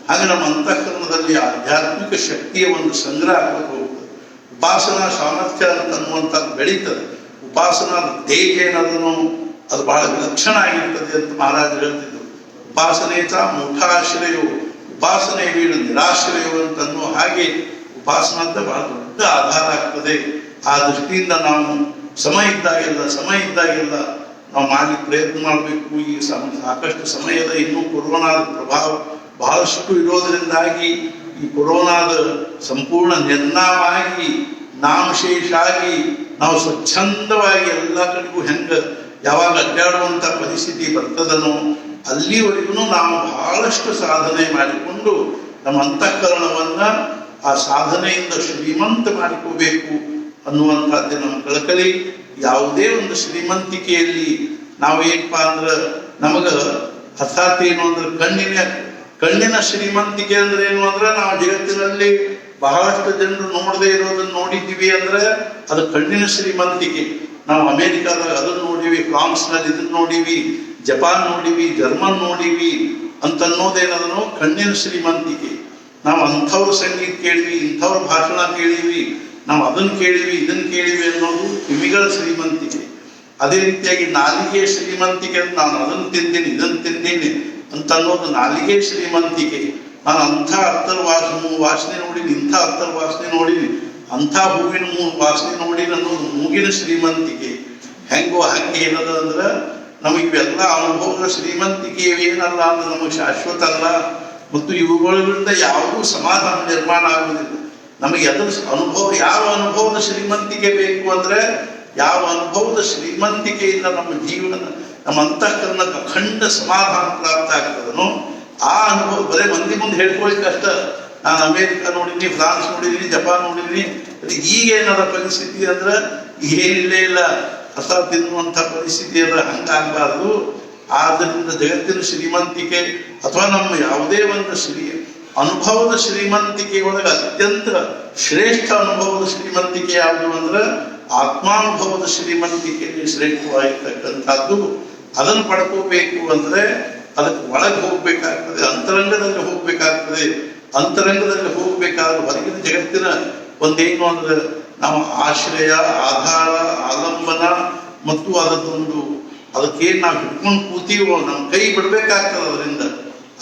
ಹಾಗೆ ನಮ್ಮ ಅಂತಃಕರಣದಲ್ಲಿ ಆಧ್ಯಾತ್ಮಿಕ ಶಕ್ತಿಯ ಒಂದು ಸಂಗ್ರಹ ಆಗ್ಬೇಕು ಹೋಗ್ತದೆ. ಉಪಾಸನಾ ಸಾಮರ್ಥ್ಯ ಅನ್ನುವಂಥದ್ದು ಬೆಳೀತದೆ. ಉಪಾಸನಾ ತೇಜ ಏನದನ್ನು ಅದು ಬಹಳ ವಿಲಕ್ಷಣ ಆಗಿರ್ತದೆ ಅಂತ ಮಹಾರಾಜರು ಹೇಳ್ತಿದ್ರು. ಉಪಾಸನೇತ ಮುಖಾಶ್ರಯವು ಉಪಾಸನೆ ವೀಡು ನಿರಾಶ್ರಯವು ಅಂತನ್ನೋ ಹಾಗೆ ಉಪಾಸನ ಅಂತ ಬಹಳ ದೊಡ್ಡ ಆಧಾರ ಆಗ್ತದೆ. ಆ ದೃಷ್ಟಿಯಿಂದ ನಾವು ಸಮಯ ಇದ್ದಾಗೆಲ್ಲ ನಾವು ಮಾಡಿ ಪ್ರಯತ್ನ ಮಾಡಬೇಕು. ಈ ಸಾಕಷ್ಟು ಸಮಯದ ಇನ್ನೂ ಕೊರೋನಾದ ಪ್ರಭಾವ ಬಹಳಷ್ಟು ಇರೋದರಿಂದಾಗಿ ಈ ಕೊರೋನಾದ ಸಂಪೂರ್ಣ ನಿರ್ನಾಮವಾಗಿ ನಾಮಶೇಷ ಆಗಿ ನಾವು ಸ್ವಚ್ಛಂದವಾಗಿ ಎಲ್ಲ ಕಡೆಗೂ ಯಾವಾಗ ಅಡ್ಡಾಡುವಂಥ ಪರಿಸ್ಥಿತಿ ಬರ್ತದನೋ ಅಲ್ಲಿವರೆಗೂ ನಾವು ಬಹಳಷ್ಟು ಸಾಧನೆ ಮಾಡಿಕೊಂಡು ನಮ್ಮ ಅಂತಃಕರಣವನ್ನ ಆ ಸಾಧನೆಯಿಂದ ಶ್ರೀಮಂತ ಮಾಡಿಕೋಬೇಕು ಅನ್ನುವಂಥದ್ದೇ ನಮ್ಮ ಕಳಕಳಿ. ಯಾವುದೇ ಒಂದು ಶ್ರೀಮಂತಿಕೆಯಲ್ಲಿ ನಾವು ಏನಪ್ಪ ಅಂದ್ರೆ ನಮಗ ಅರ್ಥಾತ್ ಏನು ಅಂದ್ರೆ ಕಣ್ಣಿನ ಶ್ರೀಮಂತಿಕೆ ಅಂದ್ರೆ ಏನು ಅಂದ್ರೆ ನಾವು ಜಗತ್ತಿನಲ್ಲಿ ಬಹಳಷ್ಟು ಜನರು ನೋಡದೆ ಇರೋದನ್ನ ನೋಡಿದ್ದೀವಿ ಅಂದ್ರೆ ಅದು ಕಣ್ಣಿನ ಶ್ರೀಮಂತಿಕೆ. ನಾವು ಅಮೇರಿಕಾದಾಗ ಅದನ್ನ ನೋಡಿವಿ, ಫ್ರಾನ್ಸ್ನಲ್ಲಿ ಇದನ್ನ ನೋಡಿವಿ, ಜಪಾನ್ ನೋಡಿವಿ, ಜರ್ಮನ್ ನೋಡಿವಿ ಅಂತನ್ನೋದೇನದನೋ ಕಣ್ಣಿನ ಶ್ರೀಮಂತಿಕೆ. ನಾವು ಅಂಥವ್ರ ಸಂಗೀತ ಕೇಳಿವಿ, ಇಂಥವ್ರ ಭಾಷಣ ಕೇಳಿವಿ, ನಾವು ಅದನ್ನು ಕೇಳಿವಿ ಇದನ್ನು ಕೇಳಿವಿ ಅನ್ನೋದು ಕಿವಿಗಳ ಶ್ರೀಮಂತಿಕೆ. ಅದೇ ರೀತಿಯಾಗಿ ನಾಲಿಗೆಯ ಶ್ರೀಮಂತಿಕೆ ನಾನು ಅದನ್ನು ತಿಂತೀನಿ ಇದನ್ನು ತಿಂತೀನಿ ಅಂತ ಅನ್ನೋದು ನಾಲಿಗೆ ಶ್ರೀಮಂತಿಕೆ. ನಾನು ಅಂಥ ಅತ್ತರ್ ವಾಸನೆ ನೋಡಿನಿ, ಇಂಥ ಅತ್ತರ್ ವಾಸನೆ ನೋಡಿನಿ, ಅಂಥ ಹೂವಿನ ವಾಸನೆ ನೋಡಿನಿ ಅನ್ನೋದು ಮೂಗಿನ ಶ್ರೀಮಂತಿಕೆ. ಹೆಂಗೋ ಹಂಗೆ ಏನದ ಅಂದ್ರೆ ನಮಗೆ ಇವೆಲ್ಲ ಅನುಭವಗಳ ಶ್ರೀಮಂತಿಕೆ ಏನಲ್ಲ ಅಂದ್ರೆ ನಮಗೆ ಶಾಶ್ವತ ಅಲ್ಲ. ಮತ್ತು ಇವುಗಳಿಂದ ಯಾವುದೂ ಸಮಾಧಾನ ನಿರ್ಮಾಣ ಆಗುವುದಿಲ್ಲ. ನಮಗೆ ಅದರ ಯಾವ ಅನುಭವದ ಶ್ರೀಮಂತಿಕೆ ಬೇಕು ಅಂದ್ರೆ ಯಾವ ಅನುಭವದ ಶ್ರೀಮಂತಿಕೆಯಿಂದ ನಮ್ಮ ಜೀವನ ನಮ್ಮ ಅಂತಃಕರಣಕ್ಕೆ ಅಖಂಡ ಸಮಾಧಾನ ಪ್ರಾಪ್ತ ಆಗ್ತದನೋ ಆ ಅನುಭವ ಬರೀ ಮಂದಿ ಮುಂದೆ ಹೇಳ್ಕೊಳ್ಳಿಕ್ಕೆ ಅಷ್ಟ. ನಾನು ಅಮೇರಿಕಾ ನೋಡಿದ್ದೀನಿ, ಫ್ರಾನ್ಸ್ ನೋಡಿದ್ದೀನಿ, ಜಪಾನ್ ನೋಡಿದ್ದೀನಿ. ಈಗೇನದ ಪರಿಸ್ಥಿತಿ ಅಂದ್ರೆ ಏನಿಲ್ಲೇ ಇಲ್ಲ ಹೊಸ ತಿನ್ನುವಂಥ ಪರಿಸ್ಥಿತಿ ಅದ. ಹಂಗಾಗಬಾರ್ದು. ಆದ್ದರಿಂದ ಜಗತ್ತಿನ ಶ್ರೀಮಂತಿಕೆ ಅಥವಾ ನಮ್ಮ ಯಾವುದೇ ಒಂದು ಅನುಭವದ ಶ್ರೀಮಂತಿಕೆ ಒಳಗೆ ಅತ್ಯಂತ ಶ್ರೇಷ್ಠ ಅನುಭವದ ಶ್ರೀಮಂತಿಕೆ ಯಾವುದು ಅಂದ್ರೆ ಆತ್ಮಾನುಭವದ ಶ್ರೀಮಂತಿಕೆಯಲ್ಲಿ ಶ್ರೇಷ್ಠವಾಗಿರ್ತಕ್ಕಂಥದ್ದು. ಅದನ್ನು ಪಡ್ಕೋಬೇಕು ಅಂದ್ರೆ ಅದಕ್ಕೆ ಒಳಗೆ ಹೋಗ್ಬೇಕಾಗ್ತದೆ, ಅಂತರಂಗದಲ್ಲಿ ಹೋಗ್ಬೇಕಾಗ್ತದೆ. ಅಂತರಂಗದಲ್ಲಿ ಹೋಗ್ಬೇಕಾದ್ರೆ ಹೊರಗಿನ ಜಗತ್ತಿನ ಒಂದೇನು ಅಂದ್ರೆ ನಾವು ಆಶ್ರಯ, ಆಧಾರ, ಆಲಂಬನ ಮತ್ತು ಅದಕ್ಕೇನು ನಾವು ಹಿಡ್ಕೊಂಡು ಕೂತೀವೋ ನಮ್ಮ ಕೈ ಬಿಡ್ಬೇಕಾಗ್ತದೆ.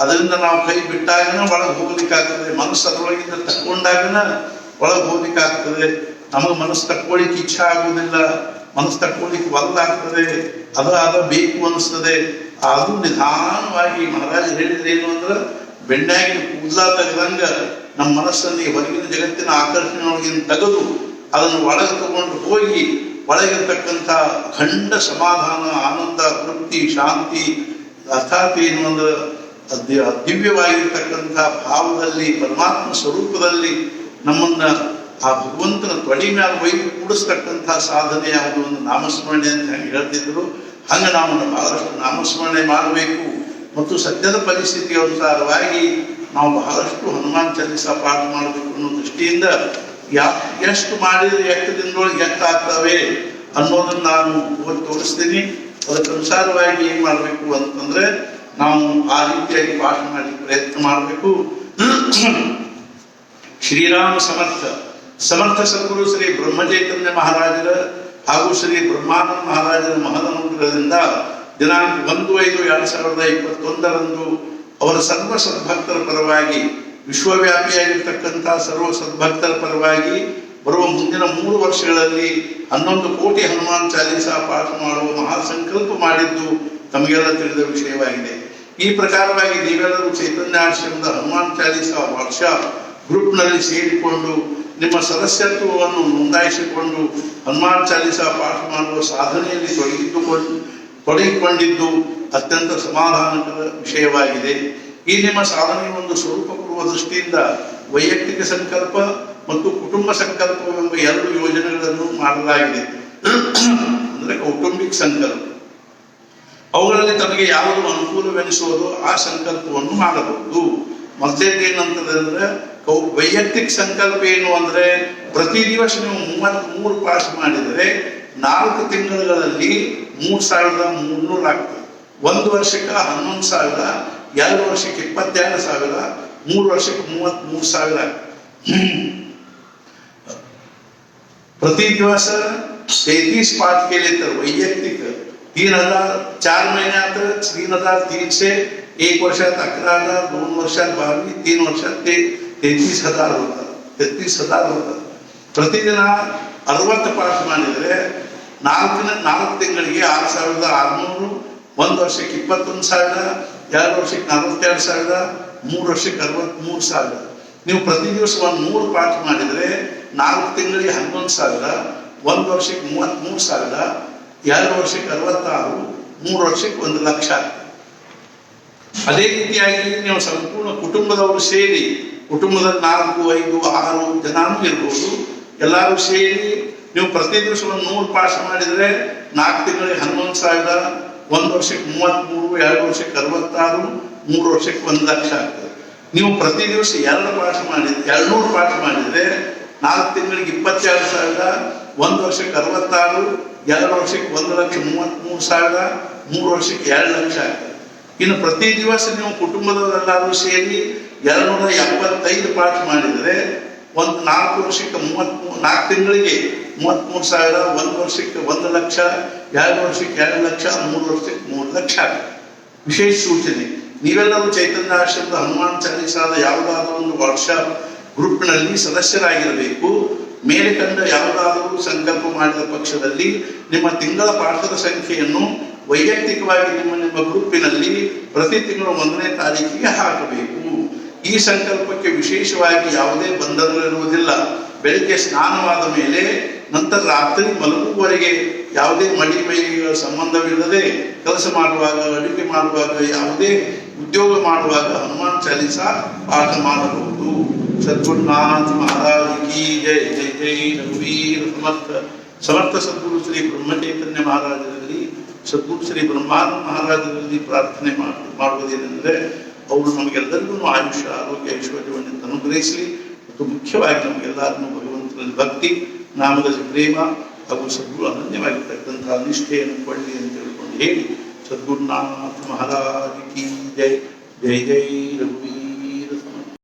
ಅದರಿಂದ ನಾವು ಕೈ ಬಿಟ್ಟಾಗನ ಒಳಗೆ ಹೋಗ್ಲಿಕ್ಕಾಗ್ತದೆ. ಮನಸ್ಸು ಅದರೊಳಗಿಂದ ತಕ್ಕೊಂಡಾಗನ ಒಳಗೆ ಹೋಗ್ಲಿಕ್ಕಾಗ್ತದೆ. ನಮಗೆ ಮನಸ್ಸು ತಕ್ಕೊಳ್ಳಿಕ್ಕೆ ಇಚ್ಛೆ ಆಗುವುದಿಲ್ಲ, ಮನಸ್ಸು ತಕ್ಕೊಳ್ಳಿಕ್ಕೆ ಒಲ್ಲಾಗ್ತದೆ, ಅದ ಬೇಕು ಅನಿಸ್ತದೆ. ಅದು ನಿಧಾನವಾಗಿ ಮಹಾರಾಜ ಹೇಳಿದ್ರೇನು ಅಂದ್ರೆ ಬೆಣ್ಣಾಗಿನ ಕೂದಲ ತೆಗೆದಂಗ ನಮ್ಮ ಮನಸ್ಸನ್ನು ಈ ಹೊರಗಿನ ಜಗತ್ತಿನ ಆಕರ್ಷಣೆಯೊಳಗಿನ ತೆಗೆದು ಅದನ್ನು ಒಳಗೆ ತಗೊಂಡು ಹೋಗಿ ಒಳಗಿರ್ತಕ್ಕಂಥ ಖಂಡ ಸಮಾಧಾನ, ಆನಂದ, ತೃಪ್ತಿ, ಶಾಂತಿ ಅರ್ಥಾತ್ ಏನು ಅಂದ್ರೆ ದಿವ್ಯವಾಗಿರ್ತಕ್ಕಂಥ ಭಾವದಲ್ಲಿ ಪರಮಾತ್ಮ ಸ್ವರೂಪದಲ್ಲಿ ನಮ್ಮನ್ನ ಆ ಭಗವಂತನ ತೊಡಿ ಮೇಲೆ ಒಯ್ದು ಕೂಡಿಸ್ತಕ್ಕಂಥ ಸಾಧನೆ ಯಾವುದು ಒಂದು ನಾಮಸ್ಮರಣೆ ಅಂತ ಹೆಂಗೆ ಹೇಳ್ತಿದ್ರು ಹಂಗೆ ನಾವು ಬಹಳಷ್ಟು ನಾಮಸ್ಮರಣೆ ಮಾಡಬೇಕು. ಮತ್ತು ಸದ್ಯದ ಪರಿಸ್ಥಿತಿ ಅನುಸಾರವಾಗಿ ನಾವು ಬಹಳಷ್ಟು ಹನುಮಾನ್ ಚಾಲೀಸ ಪಾಠ ಮಾಡಬೇಕು ಅನ್ನೋ ದೃಷ್ಟಿಯಿಂದ ಎಷ್ಟು ಮಾಡಿದ್ರೆ ಎಷ್ಟು ದಿನದೊಳಗೆ ಎಷ್ಟಾಗ್ತವೆ ಅನ್ನೋದನ್ನು ನಾನು ತೋರಿಸ್ತೀನಿ. ಅದಕ್ಕೆ ಅನುಸಾರವಾಗಿ ಏನು ಮಾಡಬೇಕು ಅಂತಂದ್ರೆ ನಾವು ಆ ರೀತಿಯಾಗಿ ಪಾಠ ಮಾಡಿ ಪ್ರಯತ್ನ ಮಾಡಬೇಕು. ಶ್ರೀರಾಮ ಸಮರ್ಥ ಸದ್ಗುರು ಶ್ರೀ ಬ್ರಹ್ಮಚೈತನ್ಯ ಮಹಾರಾಜರ ಹಾಗೂ ಶ್ರೀ ಬ್ರಹ್ಮಾನಂದ ಮಹಾರಾಜರ ಮಹದನುಗ್ರಹದಿಂದ ದಿನಾಂಕ 1/5/2021 ಅವರ ಸರ್ವ ಸದ್ಭಕ್ತರ ಪರವಾಗಿ ವಿಶ್ವವ್ಯಾಪಿಯಾಗಿರ್ತಕ್ಕಂಥ ಸರ್ವ ಸದ್ಭಕ್ತರ ಪರವಾಗಿ ಬರುವ ಮುಂದಿನ 3 ವರ್ಷಗಳಲ್ಲಿ 11 ಕೋಟಿ ಹನುಮಾನ್ ಚಾಲೀಸ ಪಾಠ ಮಾಡುವ ಮಹಾಸಂಕಲ್ಪ ಮಾಡಿದ್ದು ತಮಗೆಲ್ಲ ತಿಳಿದ ವಿಷಯವಾಗಿದೆ. ಈ ಪ್ರಕಾರವಾಗಿ ನೀವೆಲ್ಲರೂ ಚೈತನ್ಯಾಶ್ರಮದ ಹನುಮಾನ್ ಚಾಲೀಸ ವಾಟ್ಸ್ಆಪ್ ಗ್ರೂಪ್ನಲ್ಲಿ ಸೇರಿಕೊಂಡು ನಿಮ್ಮ ಸದಸ್ಯತ್ವವನ್ನು ನೋಂದಾಯಿಸಿಕೊಂಡು ಹನುಮಾನ್ ಚಾಲೀಸ ಪಾಠ ಮಾಡುವ ಸಾಧನೆಯಲ್ಲಿ ತೊಡಗಿಕೊಂಡಿದ್ದು ಅತ್ಯಂತ ಸಮಾಧಾನಕರ ವಿಷಯವಾಗಿದೆ. ಈ ನಿಮ್ಮ ಸಾಧನೆಯ ಒಂದು ಸ್ವರೂಪ ಕೊಡುವ ದೃಷ್ಟಿಯಿಂದ ವೈಯಕ್ತಿಕ ಸಂಕಲ್ಪ ಮತ್ತು ಕುಟುಂಬ ಸಂಕಲ್ಪವೆಂಬ 2 ಯೋಜನೆಗಳನ್ನು ಮಾಡಲಾಗಿದೆ. ಅಂದರೆ ಕೌಟುಂಬಿಕ ಸಂಕಲ್ಪ. ಅವುಗಳಲ್ಲಿ ತಮಗೆ ಯಾವುದು ಅನುಕೂಲವೆನಿಸುವುದೋ ಆ ಸಂಕಲ್ಪವನ್ನು ಮಾಡಬಹುದು. ಮತ್ತೇನಂತಂದ್ರೆ ವೈಯಕ್ತಿಕ ಸಂಕಲ್ಪ ಏನು ಅಂದ್ರೆ ಪ್ರತಿ ದಿವಸ ನೀವು 33 ಪಾಸ್ ಮಾಡಿದರೆ 4 ತಿಂಗಳುಗಳಲ್ಲಿ 3,300 ಆಗ್ತದೆ. 1 ವರ್ಷಕ್ಕೆ 11,000, 2 ವರ್ಷಕ್ಕೆ 22,000, 3 ವರ್ಷಕ್ಕೆ 33,000 ಆಗ್ತದೆ. प्रति दिवस 33 पाठ केले तर वैयक्तिक 3,000, 4 महिन्यात 3,300, 1 वर्षात 11,000, 2 वर्षात 22, 3 वर्षात ते 33,000 होतात. 33,000 होतात. प्रतिदिನ 60 ಪಾಠ ಮಾಡಿದರೆ 4 ತಿಂಗಳಿಗೆ 6,600, 1 ವರ್ಷಕ್ಕೆ 21,000, 2 ವರ್ಷಕ್ಕೆ 42,000, 3 ವರ್ಷಕ್ಕೆ 63,000. ನೀವು ಪ್ರತಿ ದಿವಸ 100 ಪಾಠ ಮಾಡಿದರೆ 4 ತಿಂಗಳಿಗೆ 11,000, 1 ವರ್ಷಕ್ಕೆ 33,000, 2 ವರ್ಷಕ್ಕೆ 66, 3 ವರ್ಷಕ್ಕೆ 1,00,000. ಅದೇ ರೀತಿಯಾಗಿ ನೀವು ಸಂಪೂರ್ಣ ಕುಟುಂಬದವರು ಸೇರಿ, ಕುಟುಂಬದಲ್ಲಿ 4, 5, 6 ಜನನೂ ಇರ್ಬೋದು, ಎಲ್ಲರೂ ಸೇರಿ ನೀವು ಪ್ರತಿ ದಿವಸ 100 ಪಾಠ ಮಾಡಿದರೆ 4 ತಿಂಗಳಿಗೆ 11,000, 1 ವರ್ಷಕ್ಕೆ 33, 2 ವರ್ಷಕ್ಕೆ 66, 3 ವರ್ಷಕ್ಕೆ 1,00,000 ಆಗ್ತದೆ. ನೀವು ಪ್ರತಿ ದಿವಸ 200 ಪಾಠ ಮಾಡಿದರೆ 4 ತಿಂಗಳಿಗೆ 22,000, 1 ವರ್ಷಕ್ಕೆ 66, 2 ವರ್ಷಕ್ಕೆ 1,33,000, 3 ವರ್ಷಕ್ಕೆ 2,00,000 ಆಗ್ತದೆ. ಇನ್ನು ಪ್ರತಿ ದಿವಸ ನೀವು ಕುಟುಂಬದವರೆಲ್ಲರೂ ಸೇರಿ 275 ಪಾಠ ಮಾಡಿದರೆ 4 ವರ್ಷಕ್ಕೆ 4 ತಿಂಗಳಿಗೆ 33,000, 1 ವರ್ಷಕ್ಕೆ 1,00,000, 2 ವರ್ಷಕ್ಕೆ 2,00,000, 3 ವರ್ಷಕ್ಕೆ 3,00,000 ಆಗ್ತದೆ. ವಿಶೇಷ ಸೂಚನೆ, ನೀವೆಲ್ಲರೂ ಚೈತನ್ಯ ಆಶ್ರಮದ ಹನುಮಾನ್ ಚಾಲೀಸಾದ ಯಾವುದಾದರೂ ಒಂದು ವಾಟ್ಸ್ಆಪ್ ಗ್ರೂಪ್ನಲ್ಲಿ ಸದಸ್ಯರಾಗಿರಬೇಕು. ಮೇಲೆ ಕಂಡ ಯಾವುದಾದರೂ ಸಂಕಲ್ಪ ಮಾಡಿದ ಪಕ್ಷದಲ್ಲಿ ನಿಮ್ಮ ತಿಂಗಳ ಪಾಠದ ಸಂಖ್ಯೆಯನ್ನು ವೈಯಕ್ತಿಕವಾಗಿ ನಿಮ್ಮ ಗ್ರೂಪಿನಲ್ಲಿ ಪ್ರತಿ ತಿಂಗಳು 1ನೇ ತಾರೀಕಿಗೆ ಹಾಕಬೇಕು. ಈ ಸಂಕಲ್ಪಕ್ಕೆ ವಿಶೇಷವಾಗಿ ಯಾವುದೇ ಬಂಧನವಿರುವುದಿಲ್ಲ. ಬೆಳಿಗ್ಗೆ ಸ್ನಾನವಾದ ಮೇಲೆ ನಂತರ ರಾತ್ರಿ ಮಲಗುವವರೆಗೆ ಯಾವುದೇ ಮಡಿ ಮೈಲಿಗಳ ಸಂಬಂಧವಿಲ್ಲದೆ ಕೆಲಸ ಮಾಡುವಾಗ, ಅಡುಗೆ ಮಾಡುವಾಗ, ಯಾವುದೇ ಉದ್ಯೋಗ ಮಾಡುವಾಗ ಹನುಮಾನ್ ಚಾಲೀಸಾ ಪಾಠ ಮಾಡಬಹುದು. ಸದ್ಗುರುನಾಥ ಮಹಾರಾಜ್ ಕಿ ಜೈ. ಜೈ ಜೈ ರಘುವೀರ ಸಮರ್ಥ. ಸಮರ್ಥ ಸದ್ಗುರು ಶ್ರೀ ಬ್ರಹ್ಮಚೈತನ್ಯ ಮಹಾರಾಜರಲ್ಲಿ, ಸದ್ಗುರು ಶ್ರೀ ಬ್ರಹ್ಮಾನಂದ ಮಹಾರಾಜರಲ್ಲಿ ಪ್ರಾರ್ಥನೆ ಮಾಡುವುದೇನೆಂದರೆ ಅವರು ನಮಗೆಲ್ಲರಿಗೂ ಆಯುಷ್ಯ, ಆರೋಗ್ಯ, ಐಶ್ವರ್ಯವನ್ನು ಅನುಗ್ರಹಿಸಲಿ ಮತ್ತು ಮುಖ್ಯವಾಗಿ ನಮಗೆಲ್ಲರನ್ನು ಭಗವಂತನಲ್ಲಿ ಭಕ್ತಿ, ನಾಮದಲ್ಲಿ ಪ್ರೇಮ ಹಾಗೂ ಸದ್ಗುರು ಅನನ್ಯವಾಗಿರ್ತಕ್ಕಂಥ ನಿಷ್ಠೆಯನ್ನು ಕೊಳ್ಳಿ ಅಂತ ಹೇಳ್ಕೊಂಡು ಹೇಳಿ, ಸದ್ಗುರುನಾಥ ಮಹಾರಾಜ್ ಕಿ ಜೈ. ಜೈ ಜೈ ರಘುವೀರ